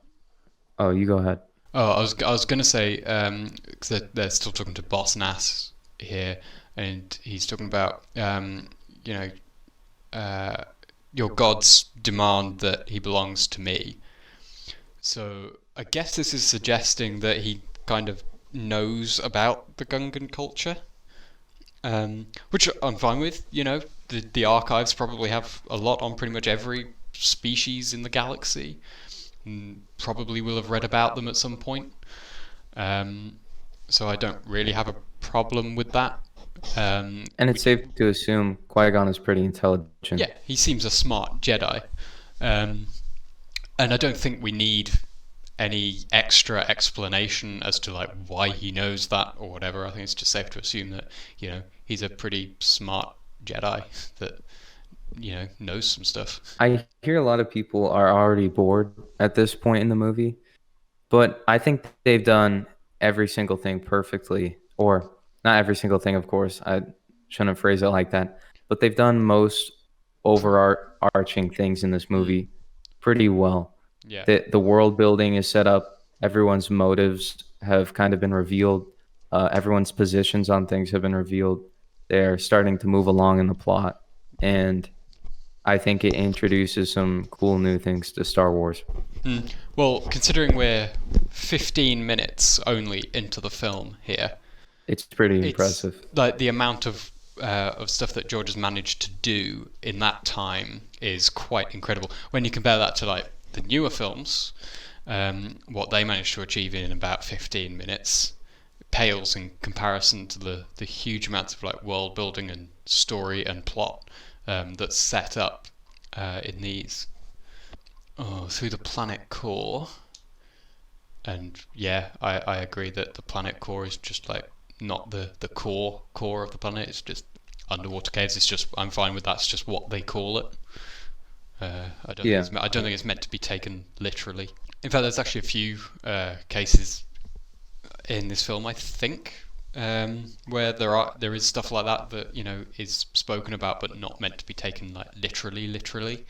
S2: Oh, you go ahead.
S1: I was gonna say, 'cause they're still talking to Boss Nass here, and he's talking about, you know uh, your gods demand that he belongs to me. So I guess this is suggesting that he kind of knows about the Gungan culture, which I'm fine with. The archives probably have a lot on pretty much every species in the galaxy. Probably will have read about them at some point. Um, so I don't really have a problem with that.
S2: And
S1: We,
S2: it's safe to assume Qui-Gon is pretty intelligent.
S1: yeah, he seems a smart Jedi, um, and I don't think we need any extra explanation as to, like, why he knows that or whatever. I think it's just safe to assume that he's a pretty smart Jedi that knows some stuff.
S2: I hear a lot of people are already bored at this point in the movie, but I think they've done every single thing perfectly, or not every single thing, of course. I shouldn't phrase it like that, but they've done most overarching things in this
S1: Mm,
S2: movie pretty well.
S1: yeah.
S2: The world building is set up. Everyone's motives have kind of been revealed. Everyone's positions on things have been revealed. They're starting to move along in the plot, and I think it introduces some cool new things to Star Wars.
S1: Well, considering we're 15 minutes only into the film here,
S2: It's pretty
S1: it's
S2: impressive.
S1: like the amount of stuff that George has managed to do in that time is quite incredible. When you compare that to, like, the newer films, what they managed to achieve in about 15 minutes pales in comparison to the huge amounts of, like, world building and story and plot that's set up in these. Oh, through the planet core. And yeah, I agree that the planet core is just, like, not the core of the planet. It's just underwater caves. It's just, I'm fine with that. It's just what they call it.
S2: Yeah.
S1: I don't think it's meant to be taken literally. In fact, there's actually a few cases in this film, I think, where there is stuff like that that is spoken about but not meant to be taken, like, literally.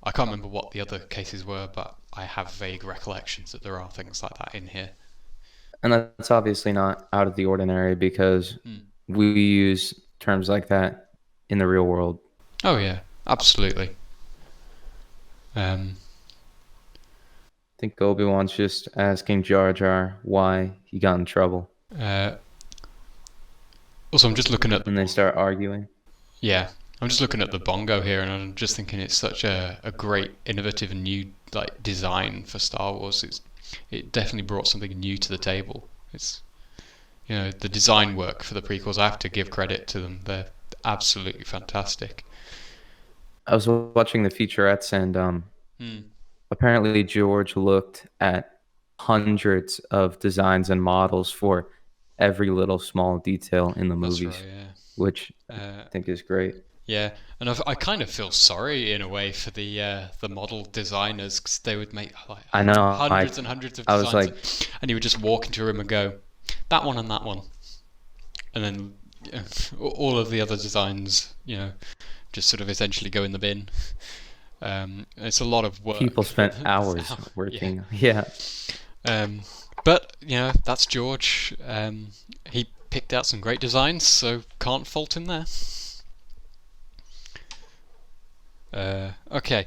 S1: I can't remember what the other cases were, but I have vague recollections that there are things like that in here.
S2: And that's obviously not out of the ordinary because
S1: Mm.
S2: we use terms like that in the real world.
S1: Oh yeah, absolutely. Um,
S2: I think Obi-Wan's just asking Jar Jar why he got in trouble.
S1: uh, Also, I'm just looking at
S2: and they start arguing.
S1: yeah, I'm just looking at the bongo here, and I'm just thinking it's such a great, innovative, and new like design for Star Wars. It definitely brought something new to the table. It's the design work for the prequels. I have to give credit to them. They're absolutely fantastic.
S2: I was watching the featurettes, and
S1: Hmm,
S2: apparently George looked at hundreds of designs and models for every little small detail in the
S1: that's
S2: movies,
S1: right.
S2: which I
S1: Yeah.
S2: think is great.
S1: Yeah, and I kind of feel sorry in a way for the model designers because they would make like
S2: I know.
S1: hundreds and hundreds of
S2: I was
S1: designs,
S2: like,
S1: and you would just walk into a room and go, that one and that one, and then all of the other designs, just sort of essentially go in the bin. It's a lot of work.
S2: people spent hours
S1: Yeah.
S2: working. Yeah.
S1: But that's George. He picked out some great designs, so can't fault him there. Okay,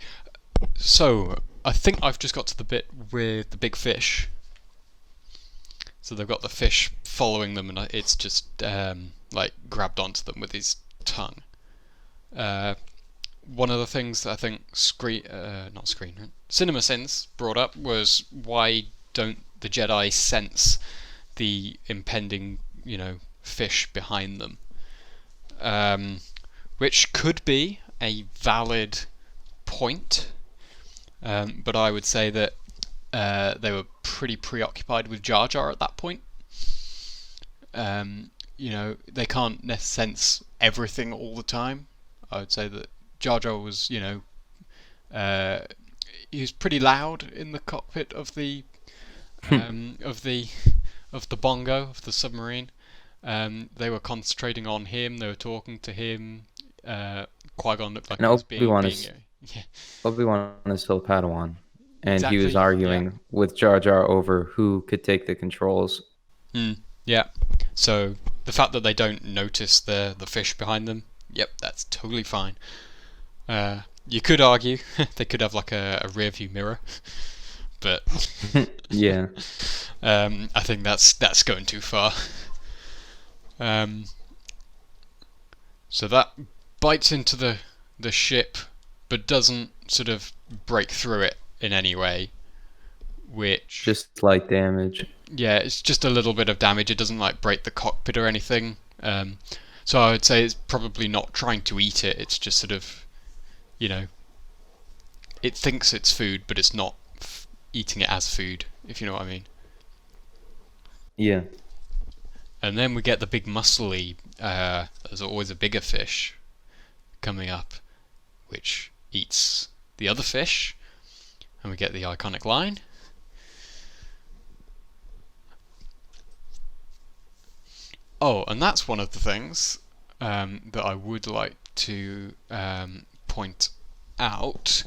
S1: so I think I've just got to the bit with the big fish. So they've got the fish following them, and it's just like grabbed onto them with his tongue. One of the things that I think CinemaSins brought up was why don't the Jedi sense the impending, fish behind them? Which could be a valid point, but I would say that they were pretty preoccupied with Jar Jar at that point. They can't sense everything all the time. I would say that Jar Jar was, he was pretty loud in the cockpit of the of the bongo of the submarine. They were concentrating on him. They were talking to him. Qui-Gon looked like
S2: And
S1: he was
S2: Obi-Wan
S1: being
S2: is
S1: yeah,
S2: Obi-Wan is still Padawan, and he was
S1: exactly. Yeah.
S2: arguing with Jar Jar over who could take the controls.
S1: Yeah. So the fact that they don't notice the fish behind them, yep, that's totally fine. You could argue they could have like a rear view mirror, but
S2: Yeah.
S1: I think that's going too far. So that bites into the ship, but doesn't sort of break through it in any way. Which
S2: Just light damage.
S1: yeah, it's just a little bit of damage. It doesn't like break the cockpit or anything. So I would say it's probably not trying to eat it. It's just sort of, it thinks it's food, but it's not eating it as food, if you know what I mean.
S2: Yeah.
S1: And then we get the big muscly, there's always a bigger fish coming up, which eats the other fish, and we get the iconic line. Oh, and that's one of the things that I would like to point out,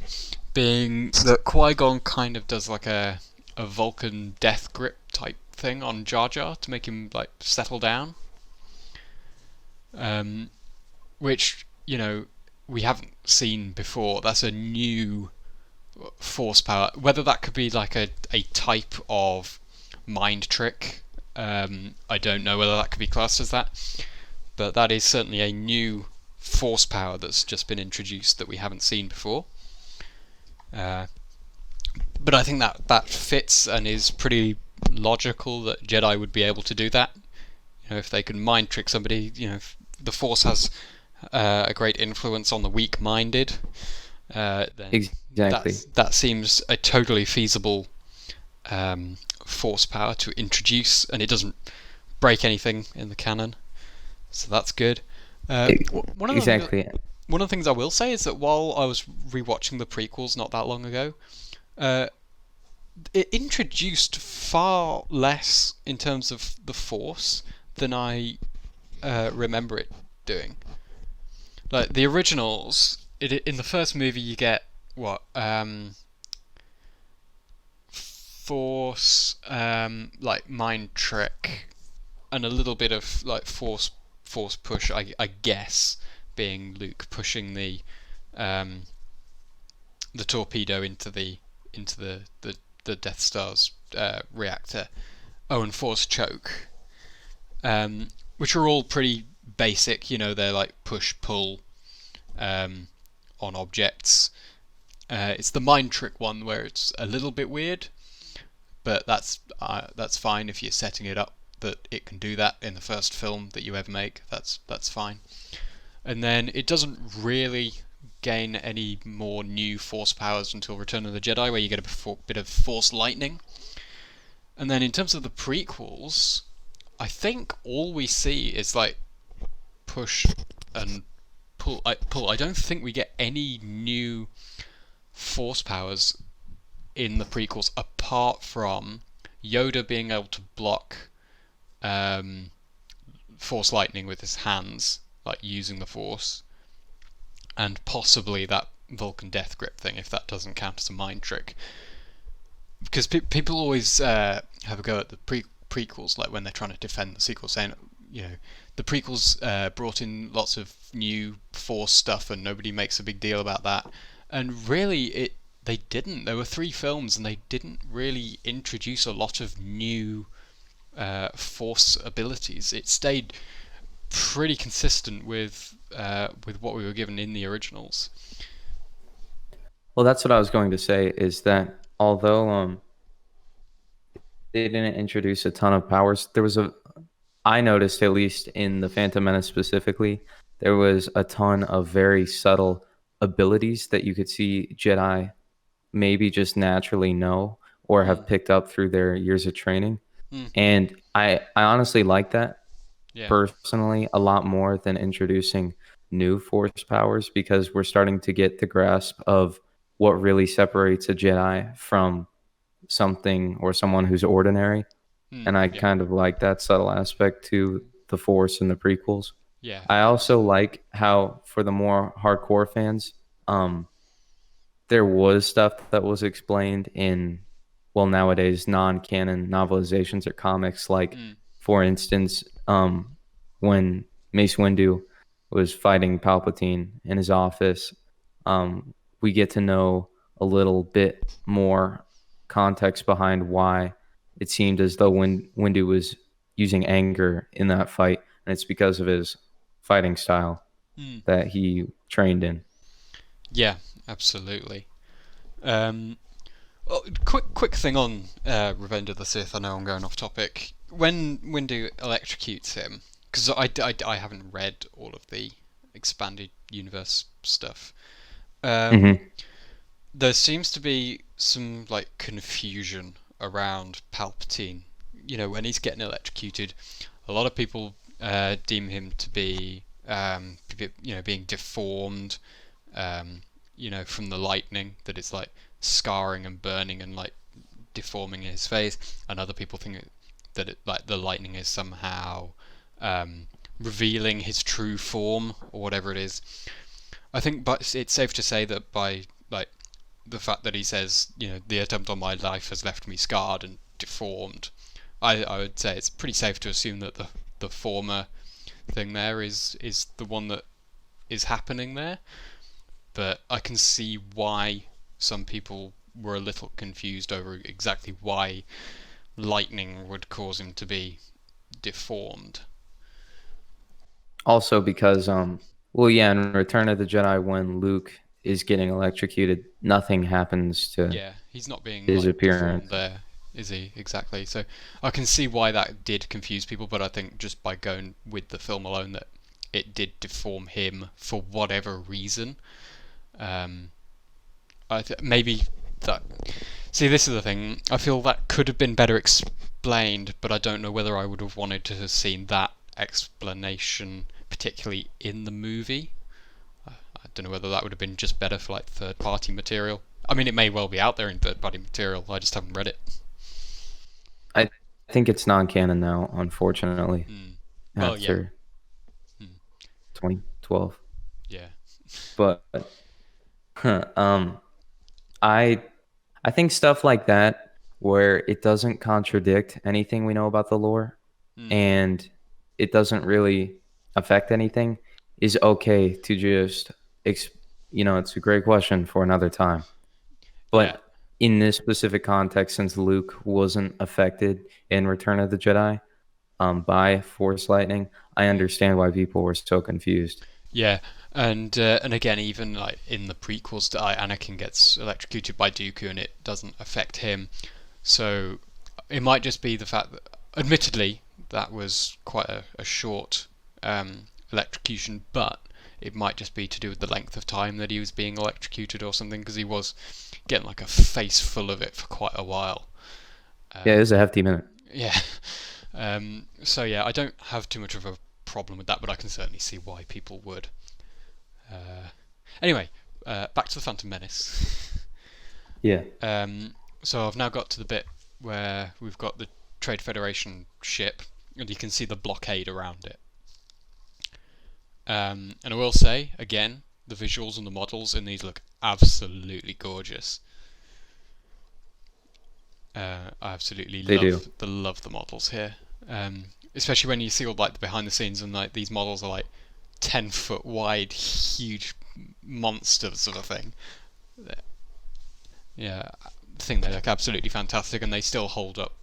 S1: being that Qui-Gon kind of does like a Vulcan death grip type thing on Jar Jar to make him like settle down, which we haven't seen before. That's a new force power. Whether that could be like a type of mind trick, I don't know whether that could be classed as that, but that is certainly a new force power that's just been introduced that we haven't seen before. But I think that fits and is pretty logical that Jedi would be able to do that. If they can mind trick somebody, if the Force has a great influence on the weak-minded, then
S2: Exactly.
S1: that seems a totally feasible force power to introduce, and it doesn't break anything in the canon, so that's good.
S2: Exactly.
S1: One of the things I will say is that while I was rewatching the prequels not that long ago, it introduced far less in terms of the Force than I remember it doing. Like the originals, in the first movie you get what Force, like mind trick, and a little bit of like force push. I guess being Luke pushing the torpedo into the Death Star's reactor. Oh, and force choke, which are all pretty basic. They're like push pull um, on objects. It's the mind trick one where it's a little bit weird, but that's fine if you're setting it up that it can do that in the first film that you ever make. That's fine. And then it doesn't really gain any more new force powers until Return of the Jedi, where you get a bit of force lightning. And then in terms of the prequels, I think all we see is like push and pull. I don't think we get any new force powers in the prequels apart from Yoda being able to block force lightning with his hands, like using the force, and possibly that Vulcan death grip thing, if that doesn't count as a mind trick. Because people always have a go at the prequels, like when they're trying to defend the sequel, saying, the prequels brought in lots of new force stuff and nobody makes a big deal about that. And really, they didn't. There were 3 films and they didn't really introduce a lot of new force abilities. It stayed pretty consistent with what we were given in the originals.
S2: Well, that's what I was going to say, is that although they didn't introduce a ton of powers, I noticed, at least in the Phantom Menace specifically, there was a ton of very subtle abilities that you could see Jedi maybe just naturally know or have picked up through their years of training. And I honestly like that, personally, a lot more than introducing new force powers, because we're starting to get the grasp of what really separates a Jedi from something or someone who's ordinary. And I kind of like that subtle aspect to the Force in the prequels.
S1: Yeah.
S2: I also like how, for the more hardcore fans, there was stuff that was explained in, well, nowadays non-canon novelizations or comics. Like, for instance, when Mace Windu was fighting Palpatine in his office, we get to know a little bit more context behind why it seemed as though Windu was using anger in that fight, and it's because of his fighting style that he trained in.
S1: Yeah, absolutely. Quick thing on Revenge of the Sith. I know I'm going off topic. When Windu electrocutes him, because I haven't read all of the expanded universe stuff. There seems to be some like confusion around Palpatine. When he's getting electrocuted, a lot of people deem him to be being deformed, from the lightning, that it's like scarring and burning and like deforming his face, and other people think that the lightning is somehow revealing his true form or whatever it is. I think, but it's safe to say that by like the fact that he says, the attempt on my life has left me scarred and deformed, I would say it's pretty safe to assume that the former thing there is the one that is happening there. But I can see why some people were a little confused over exactly why lightning would cause him to be deformed.
S2: Also because, in Return of the Jedi, when Luke is getting electrocuted, nothing happens to
S1: he's not being
S2: his
S1: deformed
S2: appearance
S1: there, is he? Exactly. So I can see why that did confuse people, but I think just by going with the film alone, that it did deform him for whatever reason. Maybe that. See, this is the thing. I feel that could have been better explained, but I don't know whether I would have wanted to have seen that explanation, particularly in the movie. I don't know whether that would have been just better for like third-party material. I mean, it may well be out there in third-party material. I just haven't read it.
S2: I think it's non-canon now, unfortunately. After 2012.
S1: Yeah.
S2: But I think stuff like that, where it doesn't contradict anything we know about the lore, and it doesn't really affect anything, is okay to just it's a great question for another time. But in this specific context, since Luke wasn't affected in Return of the Jedi, by Force lightning, I understand why people were so confused.
S1: Yeah, and again, even like in the prequels, Anakin gets electrocuted by Dooku, and it doesn't affect him. So it might just be the fact that, admittedly, that was quite a short electrocution, but it might just be to do with the length of time that he was being electrocuted or something, because he was getting like a face full of it for quite a while.
S2: Yeah, it was
S1: Um,
S2: a hefty minute.
S1: yeah. So yeah, I don't have too much of a problem with that, but I can certainly see why people would. Uh, anyway, back to the Phantom Menace.
S2: Yeah.
S1: So I've now got to the bit where we've got the Trade Federation ship, and you can see the blockade around it. And I will say, again, the visuals and the models in these look absolutely gorgeous. I absolutely
S2: They do.
S1: love the models here, especially when you see all like the behind the scenes and like these models are like 10 foot wide, huge monsters sort of thing. Yeah, I think they look absolutely fantastic, and they still hold up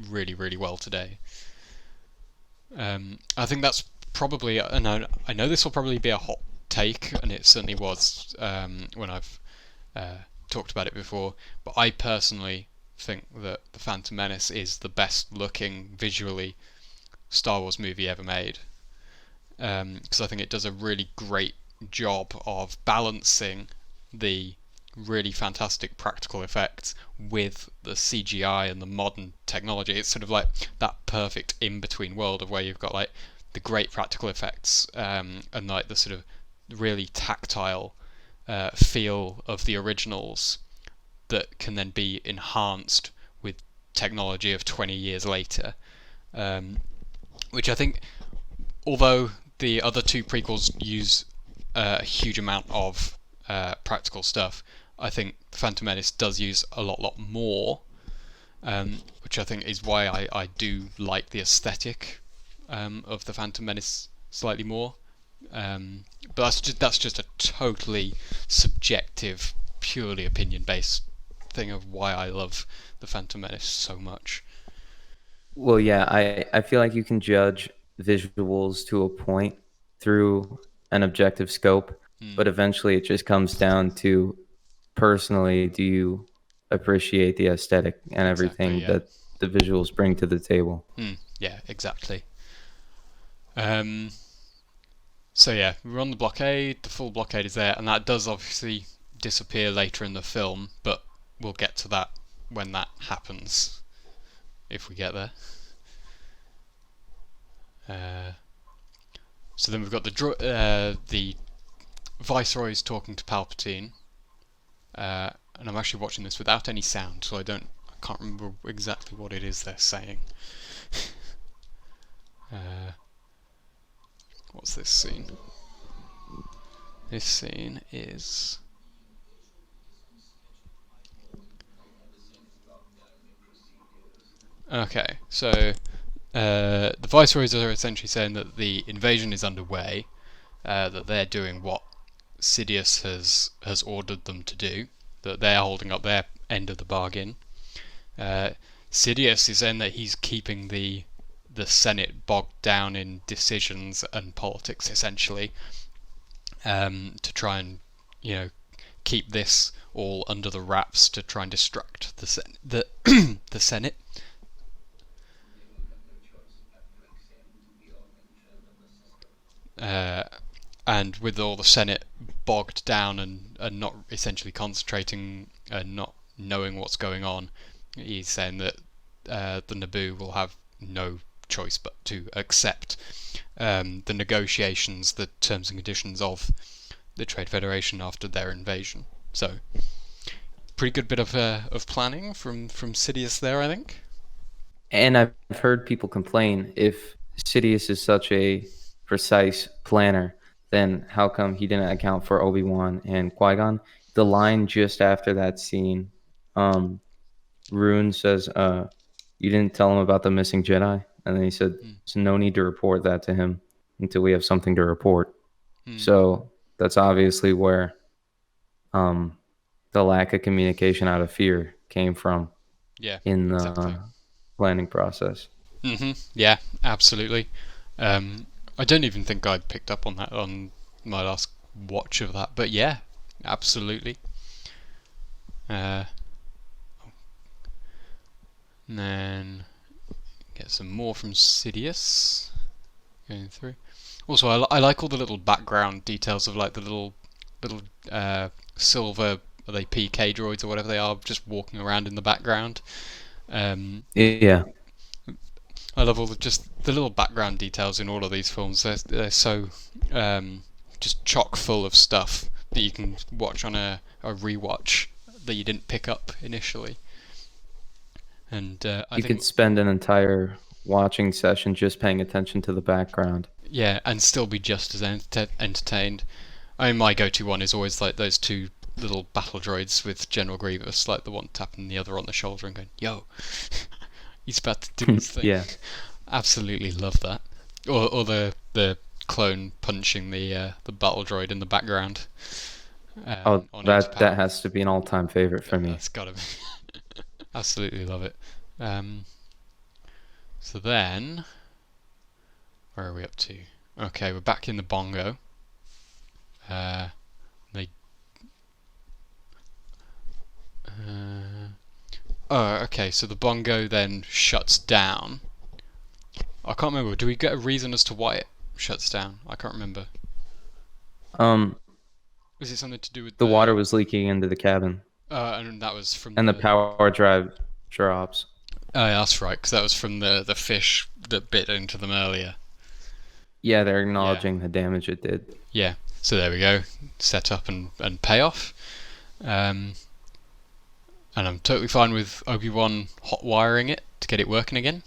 S1: really well today. I think that's probably, and I know this will probably be a hot take, and it certainly was when I've talked about it before, but I personally think that the Phantom Menace is the best looking visually Star Wars movie ever made, because I think it does a really great job of balancing the really fantastic practical effects with the CGI and the modern technology. It's sort of like that perfect in-between world of where you've got like the great practical effects and like the sort of really tactile feel of the originals that can then be enhanced with technology of 20 years later, which I think, although the other two prequels use a huge amount of practical stuff, I think Phantom Menace does use a lot more, which I think is why I do like the aesthetic of the Phantom Menace slightly more. But that's just a totally subjective, purely opinion based thing of why I love the Phantom Menace so much.
S2: Well, yeah, I feel like you can judge visuals to a point through an objective scope,
S1: Mm,
S2: but eventually it just comes down to personally, do you appreciate the aesthetic and
S1: exactly.
S2: everything
S1: Yeah.
S2: that the visuals bring to the table?
S1: Yeah. Exactly. Um, so yeah, we're on the blockade. The full blockade is there, and that does obviously disappear later in the film, but we'll get to that when that happens, if we get there. Uh, so then we've got the Viceroy's talking to Palpatine, and I'm actually watching this without any sound, so I can't remember exactly what it is they're saying. uh, what's this scene? This scene is. Okay, so the Viceroys are essentially saying that the invasion is underway, that they're doing what Sidious has ordered them to do, that they're holding up their end of the bargain. Uh, Sidious is saying that he's keeping the Senate bogged down in decisions and politics, essentially, to try and keep this all under the wraps to try and distract the Senate. Uh, and with all the Senate bogged down and not essentially concentrating and not knowing what's going on, he's saying that the Naboo will have no choice but to accept the negotiations, the terms and conditions of the Trade Federation after their invasion. So, pretty good bit of planning from Sidious there, I think.
S2: And I've heard people complain, if Sidious is such a precise planner, then how come he didn't account for Obi-Wan and Qui-Gon? The line just after that scene, um, Rune says, you didn't tell him about the missing Jedi? And then he said,
S1: Hmm.
S2: so no need to report that to him until we have something to report.
S1: Hmm.
S2: So that's obviously where um, the lack of communication out of fear came from
S1: Yeah,
S2: in
S1: exactly.
S2: the planning process.
S1: Yeah, absolutely. I don't even think I picked up on that on my last watch of that, but yeah, absolutely. Uh, and then get some more from Sidious going through. Also, I like all the little background details of like the little silver, are they PK droids or whatever they are, just walking around in the background. Um,
S2: Yeah,
S1: I love all just the little background details in all of these films. They're so um, just chock full of stuff that you can watch on a rewatch that you didn't pick up initially. And I
S2: you could
S1: think
S2: spend an entire watching session just paying attention to the background.
S1: yeah, and still be just as entertained. I mean, my go-to one is always like those two little battle droids with General Grievous, like the one tapping the other on the shoulder and going, "Yo, he's about to do his thing."
S2: Yeah.
S1: Absolutely love that. Or the clone punching the battle droid in the background
S2: Oh,
S1: on its
S2: that
S1: power.
S2: has to be an all-time favorite for me.
S1: That's gotta be. Absolutely love it. Um, so then, where are we up to? Okay, we're back in the bongo. Uh, they. Oh, okay. So the bongo then shuts down. I can't remember. Do we get a reason as to why it shuts down? I can't remember.
S2: Um,
S1: Is it something to do with
S2: the water
S1: the?
S2: was leaking into the cabin,
S1: And that was from
S2: and the
S1: the.
S2: power drive drops.
S1: Oh, yeah, that's right. Because that was from the fish that bit into them earlier.
S2: Yeah, they're
S1: Yeah.
S2: acknowledging the damage it did.
S1: Yeah. So there we go. Set up and payoff. Um, and I'm totally fine with Obi-Wan hot wiring it to get it working again.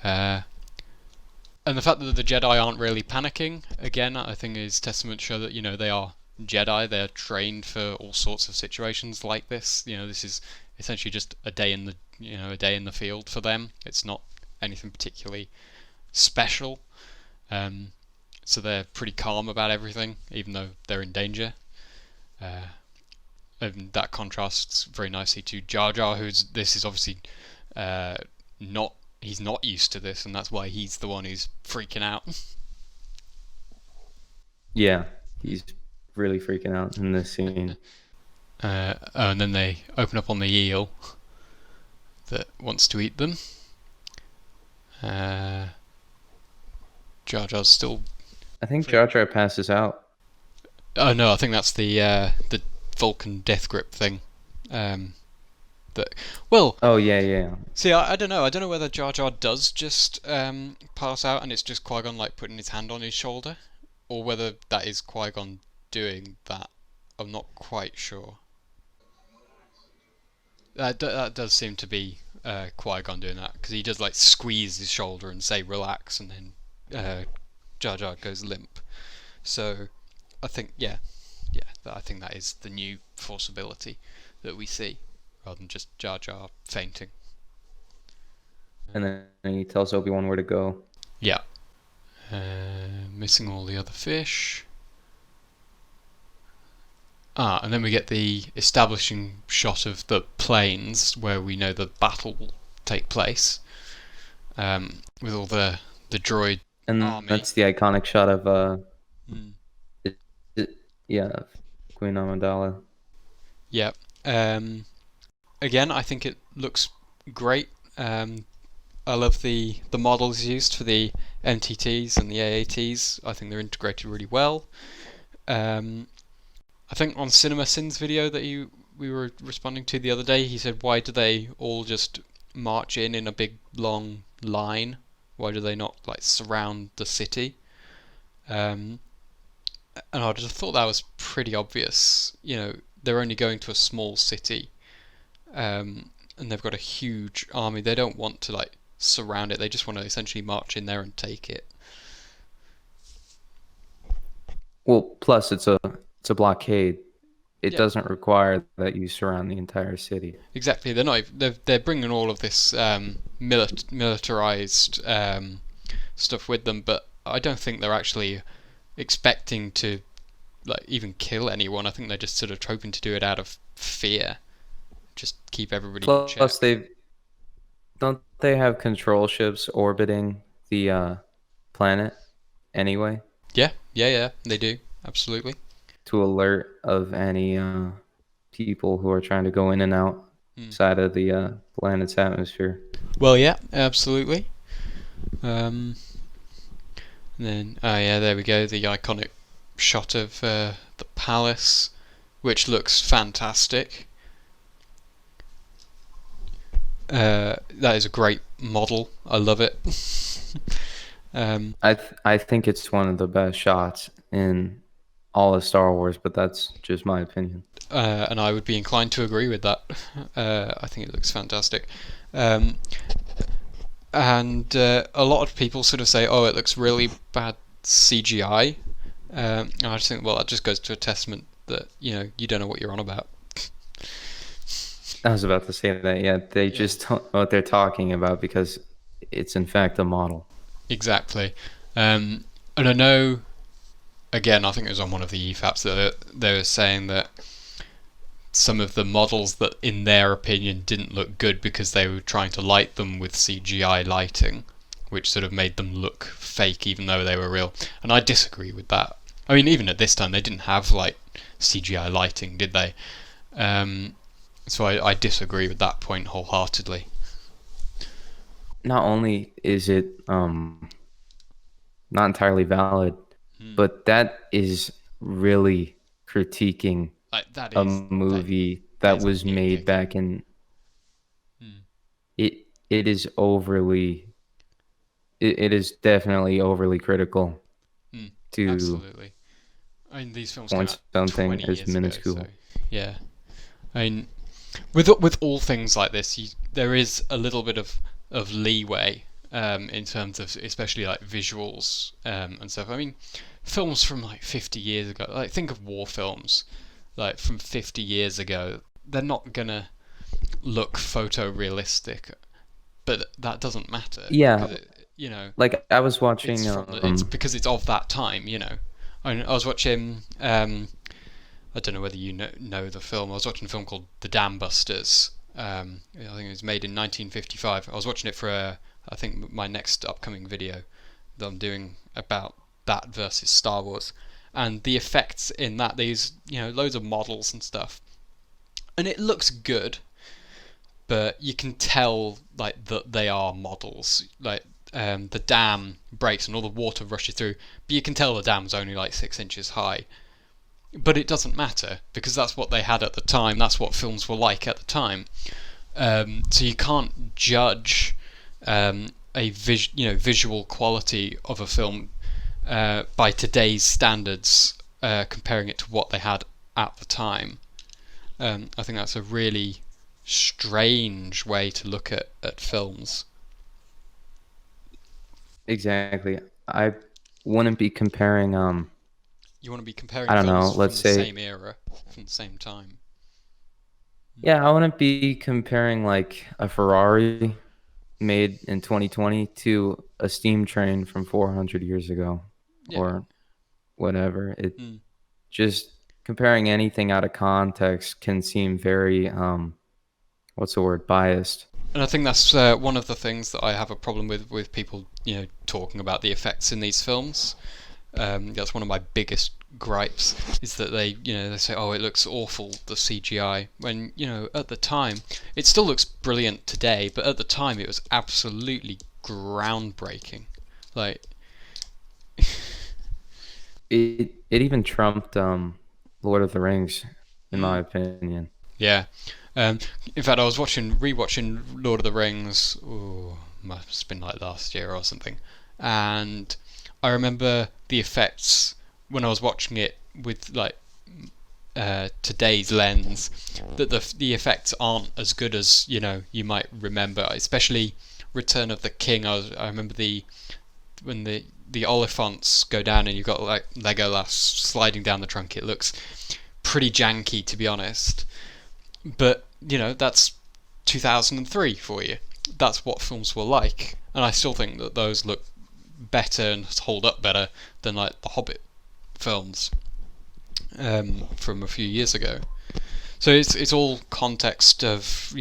S1: Uh, and the fact that the Jedi aren't really panicking, again, I think is testament to show that, they are Jedi. They're trained for all sorts of situations like this. This is essentially just a day in a day in the field for them. It's not anything particularly special. Um, so they're pretty calm about everything, even though they're in danger. Uh, and that contrasts very nicely to Jar Jar, this is obviously uh, not. He's not used to this, and that's why he's the one who's freaking out.
S2: Yeah, he's really freaking out in this scene.
S1: And then they open up on the eel that wants to eat them. Uh, Jar Jar's still.
S2: I think Jar Jar passes out.
S1: Oh no, I think that's the Vulcan death grip thing. Um, that well,
S2: Oh yeah, yeah.
S1: see, I don't know. I don't know whether Jar Jar does just pass out and it's just Qui-Gon like putting his hand on his shoulder, or whether that is Qui-Gon doing that. I'm not quite sure. That does seem to be Qui-Gon doing that because he does like squeeze his shoulder and say relax, and then Jar Jar goes limp. So I think yeah, I think that is the new Force ability that we see, rather than just Jar Jar fainting.
S2: And then he tells Obi-Wan where to go.
S1: Yeah. Missing all the other fish. And then we get the establishing shot of the plains where we know the battle will take place. With all the droid
S2: And
S1: army.
S2: that's the iconic shot of
S1: Mm.
S2: it, of Queen Amidala.
S1: Yeah. Again, I think it looks great. I love the models used for the MTTs and the AATs. I think they're integrated really well. I think on Cinema Sin's video that we were responding to the other day, he said, "Why do they all just march in a big long line? Why do they not like surround the city?" Um, and I just thought that was pretty obvious. They're only going to a small city, and they've got a huge army. They don't want to like surround it. They just want to essentially march in there and take it.
S2: Well, plus it's a blockade. It
S1: Yeah,
S2: doesn't require that you surround the entire city.
S1: exactly. They're bringing all of this militarized stuff with them, but I don't think they're actually expecting to like even kill anyone. I think they're just sort of hoping to do it out of fear, just keep everybody in
S2: Plus,
S1: check.
S2: they don't they have control ships orbiting the planet anyway
S1: Yeah, yeah, yeah, they do. Absolutely.
S2: to alert of any people who are trying to go in and out
S1: Hmm.
S2: side of the planet's atmosphere.
S1: Well, yeah, absolutely. And then, oh yeah, there we go. The iconic shot of the palace, which looks fantastic. That is a great model. I love it.
S2: I think it's one of the best shots in all of Star Wars, but that's just my opinion.
S1: And I would be inclined to agree with that. I think it looks fantastic. Um, and a lot of people sort of say, "Oh, it looks really bad CGI." And I just think, well, that just goes to a testament that you don't know what you're on about.
S2: I was about to say that. Yeah, they just don't know what they're talking about because it's in fact a model.
S1: Exactly. And I know, again, I think it was on one of the EFAPs that they were saying that some of the models that, in their opinion, didn't look good because they were trying to light them with CGI lighting, which sort of made them look fake even though they were real. And I disagree with that. I mean, even at this time, they didn't have like CGI lighting, did they? So I disagree with that point wholeheartedly.
S2: Not only is it not entirely valid, but that is really critiquing
S1: Like that
S2: a
S1: is
S2: movie
S1: that
S2: that
S1: is
S2: was made
S1: nitpicking.
S2: back in it is overly it is definitely overly critical to
S1: Absolutely. I mean, these films came
S2: point
S1: out
S2: something
S1: 20
S2: as
S1: years ago, so
S2: minuscule.
S1: yeah. I mean, with all things like this, there is a little bit of leeway in terms of especially like visuals and stuff. I mean, films from like 50 years ago, like think of war films, like from 50 years ago, they're not gonna look photorealistic, but that doesn't matter
S2: Yeah,
S1: because
S2: like I was watching
S1: it's because it's of that time. I was watching. I don't know whether you know the film. I was watching a film called The Dam Busters. I think it was made in 1955. I was watching it for I think my next upcoming video that I'm doing about that versus Star Wars, and the effects in that. These loads of models and stuff, and it looks good, but you can tell like that they are models. Like the dam breaks and all the water rushes through, but you can tell the dam's only like 6 inches high. But it doesn't matter because that's what they had at the time. That's what films were like at the time. So you can't judge visual quality of a film by today's standards, comparing it to what they had at the time. I think that's a really strange way to look at films.
S2: exactly. I wouldn't be comparing
S1: You want to be
S2: I
S1: comparing
S2: don't know,
S1: films from
S2: let's
S1: the
S2: say
S1: same era, from the same time.
S2: yeah, I wouldn't be comparing like a Ferrari made in 2020 to a steam train from 400 years ago
S1: Yeah.
S2: or whatever. It
S1: Mm.
S2: just comparing anything out of context can seem very what's the word, biased.
S1: And I think that's one of the things that I have a problem with people, talking about the effects in these films. That's one of my biggest gripes is that they say, oh, it looks awful, the CGI, when at the time it still looks brilliant today, but at the time it was absolutely groundbreaking. Like
S2: It even trumped Lord of the Rings in my opinion.
S1: yeah. In fact, I was rewatching Lord of the Rings. Ooh, must have been like last year or something, and I remember the effects when I was watching it with like today's lens. That the effects aren't as good as you might remember, especially Return of the King. I remember when the Oliphants go down and you've got like Legolas sliding down the trunk. It looks pretty janky, to be honest. But that's 2003 for you. That's what films were like, and I still think that those look better and hold up better than like the Hobbit films from a few years ago. So it's all context of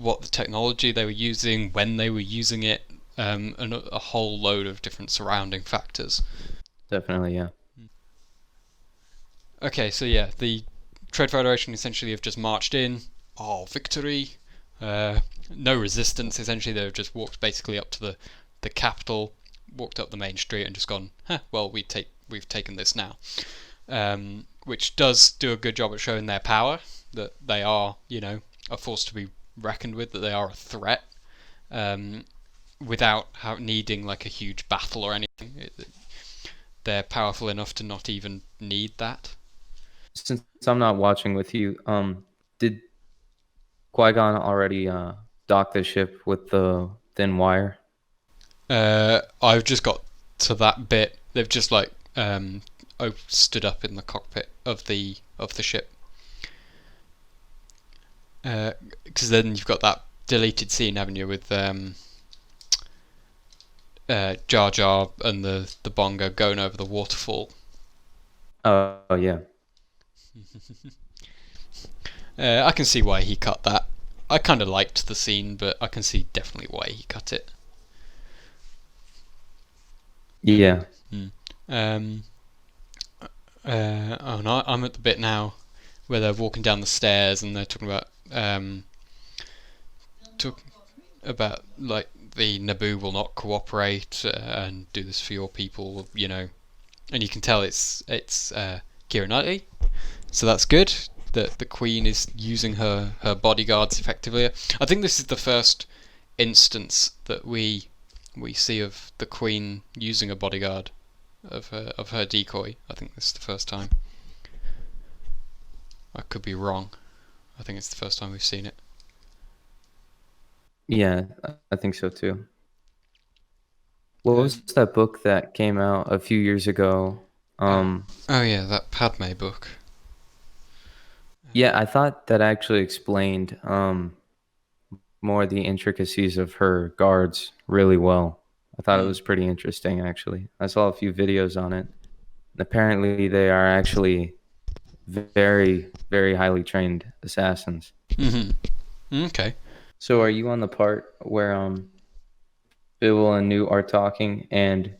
S1: what the technology they were using, when they were using it, and a whole load of different surrounding factors.
S2: Definitely, yeah.
S1: Okay, so yeah, the Trade Federation essentially have just marched in. Oh, victory! No resistance. Essentially, they've just walked basically up to the capital, walked up the main street, and just gone. Huh, well, we've taken this now. Which does do a good job at showing their power, that they are, a force to be reckoned with, that they are a threat, without needing like a huge battle or anything. They're powerful enough to not even need that.
S2: Since I'm not watching with you, did Qui-Gon already dock the ship with the thin wire?
S1: I've just got to that bit. They've just like stood up in the cockpit of the ship. Because then you've got that deleted scene, haven't you, with Jar Jar and the bongo going over the waterfall.
S2: Oh yeah.
S1: I can see why he cut that. I kind of liked the scene, but I can see definitely why he cut it.
S2: Yeah.
S1: Oh no, I'm at the bit now where they're walking down the stairs and they're talking about like the Naboo will not cooperate and do this for your people, and you can tell it's Keira Knightley, so that's good that the Queen is using her bodyguards effectively. I think this is the first instance that we see of the Queen using a bodyguard of her decoy. I think this is the first time. I could be wrong. I think it's the first time we've seen it.
S2: Yeah, I think so too. What was that book that came out a few years ago?
S1: Oh yeah, that Padme book.
S2: Yeah, I thought that actually explained more of the intricacies of her guards really well. I thought it was pretty interesting, actually. I saw a few videos on it. Apparently, they are actually very, very highly trained assassins.
S1: Mm-hmm. Okay.
S2: So, are you on the part where Bill and Newt are talking, and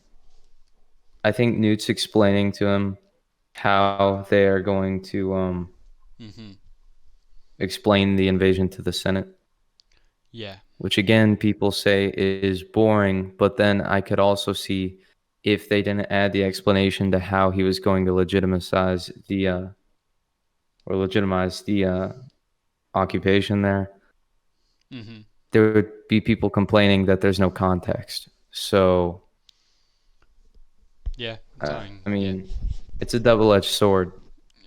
S2: I think Newt's explaining to him how they are going to explain the invasion to the Senate?
S1: Yeah.
S2: Which again, people say is boring, but then I could also see if they didn't add the explanation to how he was going to legitimize the occupation there, there would be people complaining that there's no context. So,
S1: yeah,
S2: I mean, it's a double-edged sword.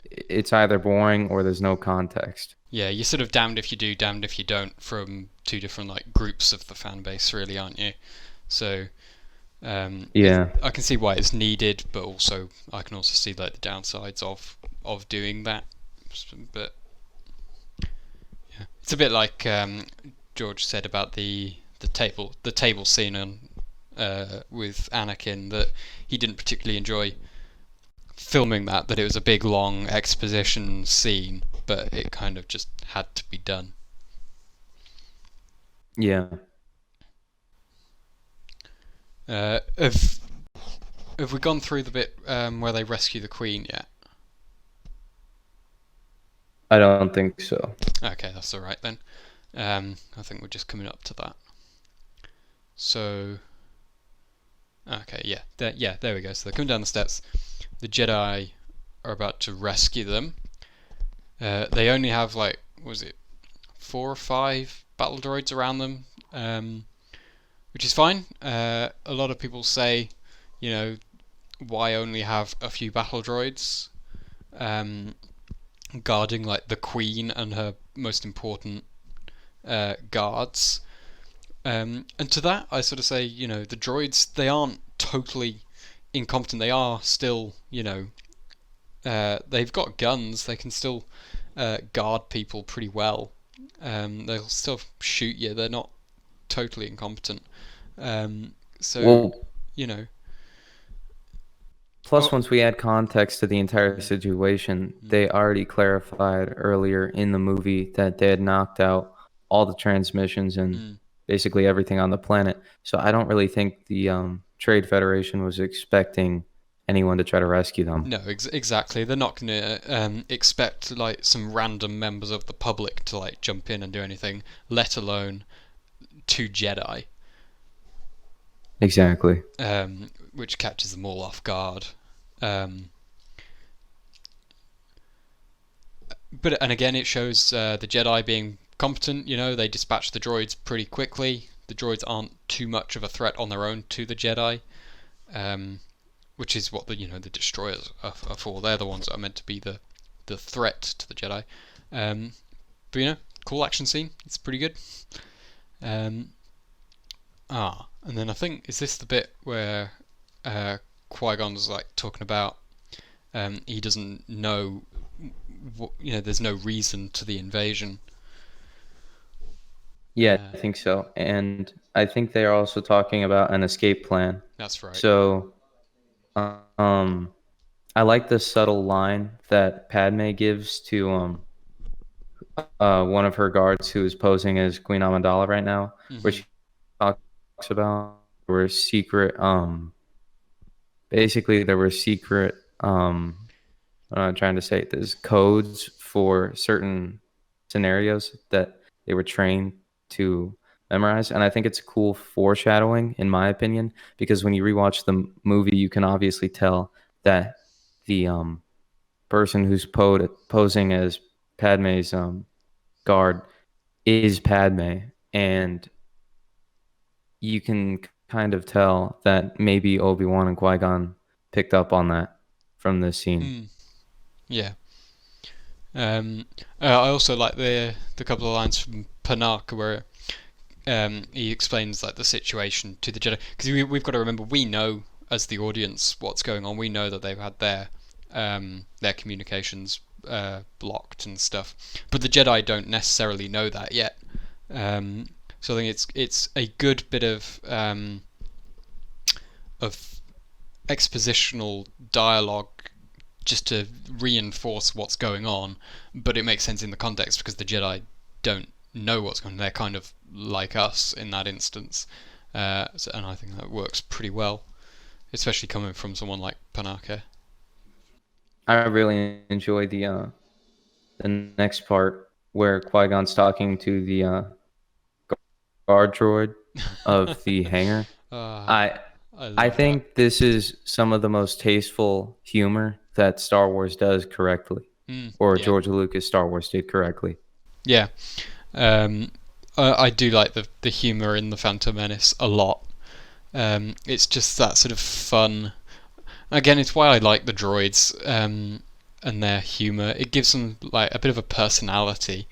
S2: It's either boring or there's no context.
S1: Yeah, you're sort of damned if you do, damned if you don't from two different like groups of the fan base, really, aren't you? So,
S2: yeah,
S1: I can see why it's needed, but also I can also see like the downsides of doing that. But yeah, it's a bit like George said about the table scene on with Anakin, that he didn't particularly enjoy filming that it was a big long exposition scene, but it kind of just had to be done.
S2: Yeah.
S1: Have we gone through the bit where they rescue the Queen yet?
S2: I don't think so.
S1: Okay, that's all right then. I think we're just coming up to that. So, okay, yeah, there we go. So they're coming down the steps. The Jedi are about to rescue them. They only have like, was it 4 or 5 battle droids around them, which is fine. A lot of people say, why only have a few battle droids guarding like the Queen and her most important guards. And to that, I sort of say, the droids, they aren't totally incompetent. They are still, they've got guns. They can still guard people pretty well. They'll still shoot you. They're not totally incompetent. So,
S2: well, Plus, once we add context to the entire situation, they already clarified earlier in the movie that they had knocked out all the transmissions and
S1: Mm.
S2: basically everything on the planet. So I don't really think the Trade Federation was expecting anyone to try to rescue them.
S1: No, exactly. They're not going to expect like some random members of the public to like jump in and do anything, let alone two Jedi,
S2: Exactly.
S1: which catches them all off guard. Um, but and again, it shows the Jedi being competent. You know, they dispatch the droids pretty quickly. The droids aren't too much of a threat on their own to the Jedi. Which is what the destroyers are for. They're the ones that are meant to be the threat to the Jedi. But cool action scene. It's pretty good. And then I think, is this the bit where Qui-Gon's like talking about he doesn't know, there's no reason to the invasion.
S2: Yeah, I think so. And I think they're also talking about an escape plan.
S1: That's right.
S2: So I like the subtle line that Padme gives to one of her guards who is posing as Queen Amidala right now, where she talks about there were secret basically there were secret what am I trying to say? There's codes for certain scenarios that they were trained to memorize, and I think it's cool foreshadowing, in my opinion, because when you rewatch the movie, you can obviously tell that the person who's posing as Padme's guard is Padme, and you can kind of tell that maybe Obi-Wan and Qui-Gon picked up on that from this scene.
S1: Yeah. I also like the couple of lines from Panaka where he explains like the situation to the Jedi, because we've got to remember, we know as the audience what's going on. We know that they've had their communications blocked and stuff, but the Jedi don't necessarily know that yet. So I think it's a good bit of expositional dialogue just to reinforce what's going on, but it makes sense in the context because the Jedi don't know what's going on. They're kind of like us in that instance, and I think that works pretty well, especially coming from someone like Panaka.
S2: I really enjoy the next part where Qui-Gon's talking to the guard droid of the hangar. I think this is some of the most tasteful humor that Star Wars does correctly, or George Lucas Star Wars did correctly.
S1: Yeah, I do like the humor in the Phantom Menace a lot. It's just that sort of fun. Again, it's why I like the droids and their humor. It gives them like a bit of a personality.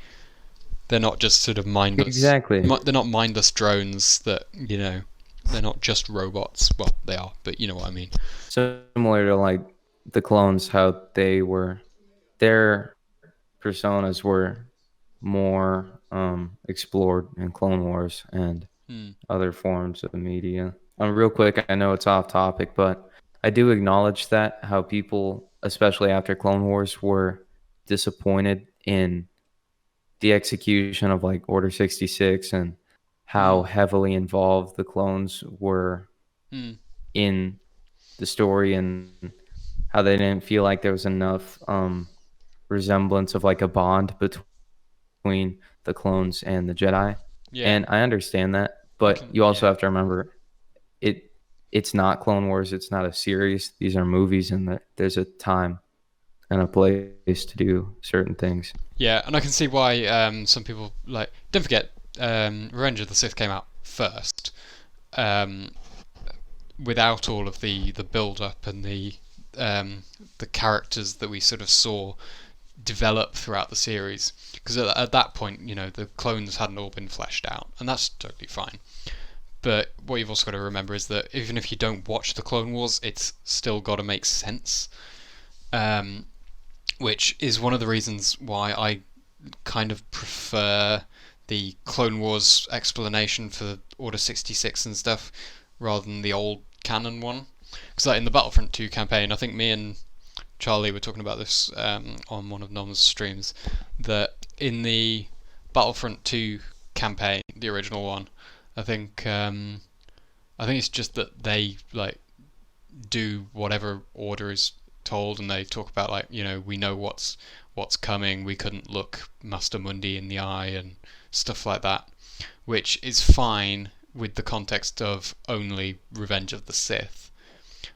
S1: They're not just sort of mindless.
S2: Exactly.
S1: They're not mindless drones that they're not just robots. Well, they are, but you know what I mean.
S2: Similar to like the clones, how their personas were more explored in Clone Wars and other forms of media. Real quick, I know it's off topic, but I do acknowledge that how people, especially after Clone Wars, were disappointed in the execution of like Order 66 and how heavily involved the clones were in the story, and how they didn't feel like there was enough resemblance of like a bond between the clones and the Jedi. Yeah. And I understand that, but you also have to remember it's not Clone Wars. It's not a series. These are movies, and there's a time and a place to do certain things.
S1: Yeah, and I can see why some people like. Don't forget, Revenge of the Sith came out first, without all of the build up and the characters that we sort of saw develop throughout the series. Because at that point, the clones hadn't all been fleshed out, and that's totally fine. But what you've also got to remember is that even if you don't watch the Clone Wars, it's still got to make sense. Which is one of the reasons why I kind of prefer the Clone Wars explanation for Order 66 and stuff rather than the old canon one. Because like in the Battlefront 2 campaign, I think me and Charlie were talking about this on one of Nom's streams, that in the Battlefront 2 campaign, the original one. I think I think it's just that they like do whatever order is told, and they talk about like we know what's coming. We couldn't look Master Mundi in the eye and stuff like that, which is fine with the context of only Revenge of the Sith.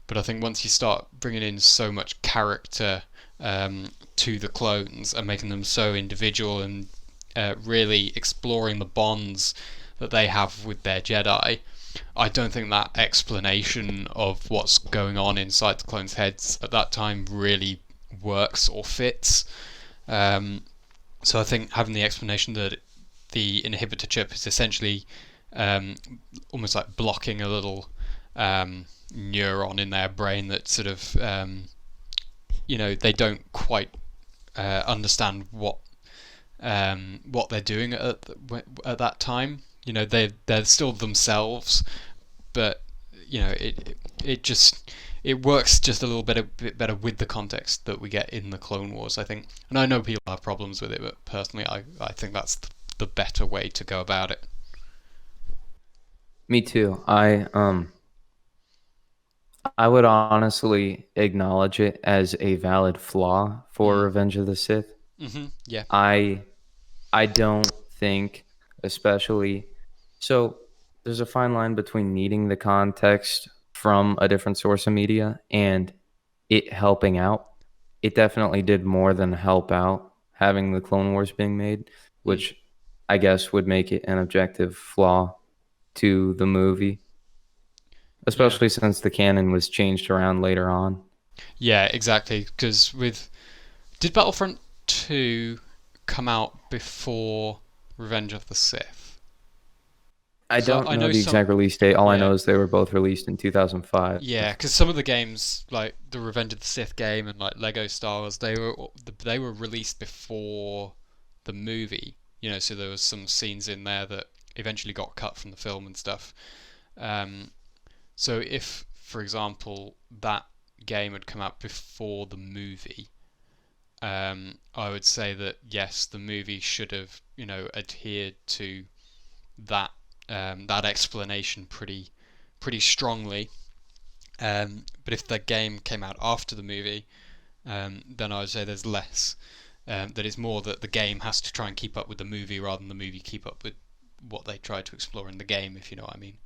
S1: But I think once you start bringing in so much character to the clones and making them so individual and really exploring the bonds that they have with their Jedi, I don't think that explanation of what's going on inside the clones' heads at that time really works or fits. So I think having the explanation that the inhibitor chip is essentially almost like blocking a little neuron in their brain that sort of they don't quite understand what they're doing at that time. They're still themselves, but it works just a bit better with the context that we get in the Clone Wars, I think. And I know people have problems with it, but personally, I think that's the better way to go about it.
S2: Me too. I would honestly acknowledge it as a valid flaw for Revenge of the Sith.
S1: Yeah.
S2: I don't think, especially, so there's a fine line between needing the context from a different source of media and it helping out. It definitely did more than help out having the Clone Wars being made, which I guess would make it an objective flaw to the movie, especially since the canon was changed around later on.
S1: Yeah, exactly. Because did Battlefront 2 come out before Revenge of the Sith?
S2: I don't know the exact release date. All I know is they were both released in 2005.
S1: Yeah, because some of the games, like the Revenge of the Sith game and like Lego Star Wars, they were released before the movie. So there was some scenes in there that eventually got cut from the film and stuff. So if, for example, that game had come out before the movie, I would say that yes, the movie should have adhered to that explanation pretty strongly. But if the game came out after the movie, then I would say there's less. That it's more that the game has to try and keep up with the movie rather than the movie keep up with what they tried to explore in the game, if you know what I mean.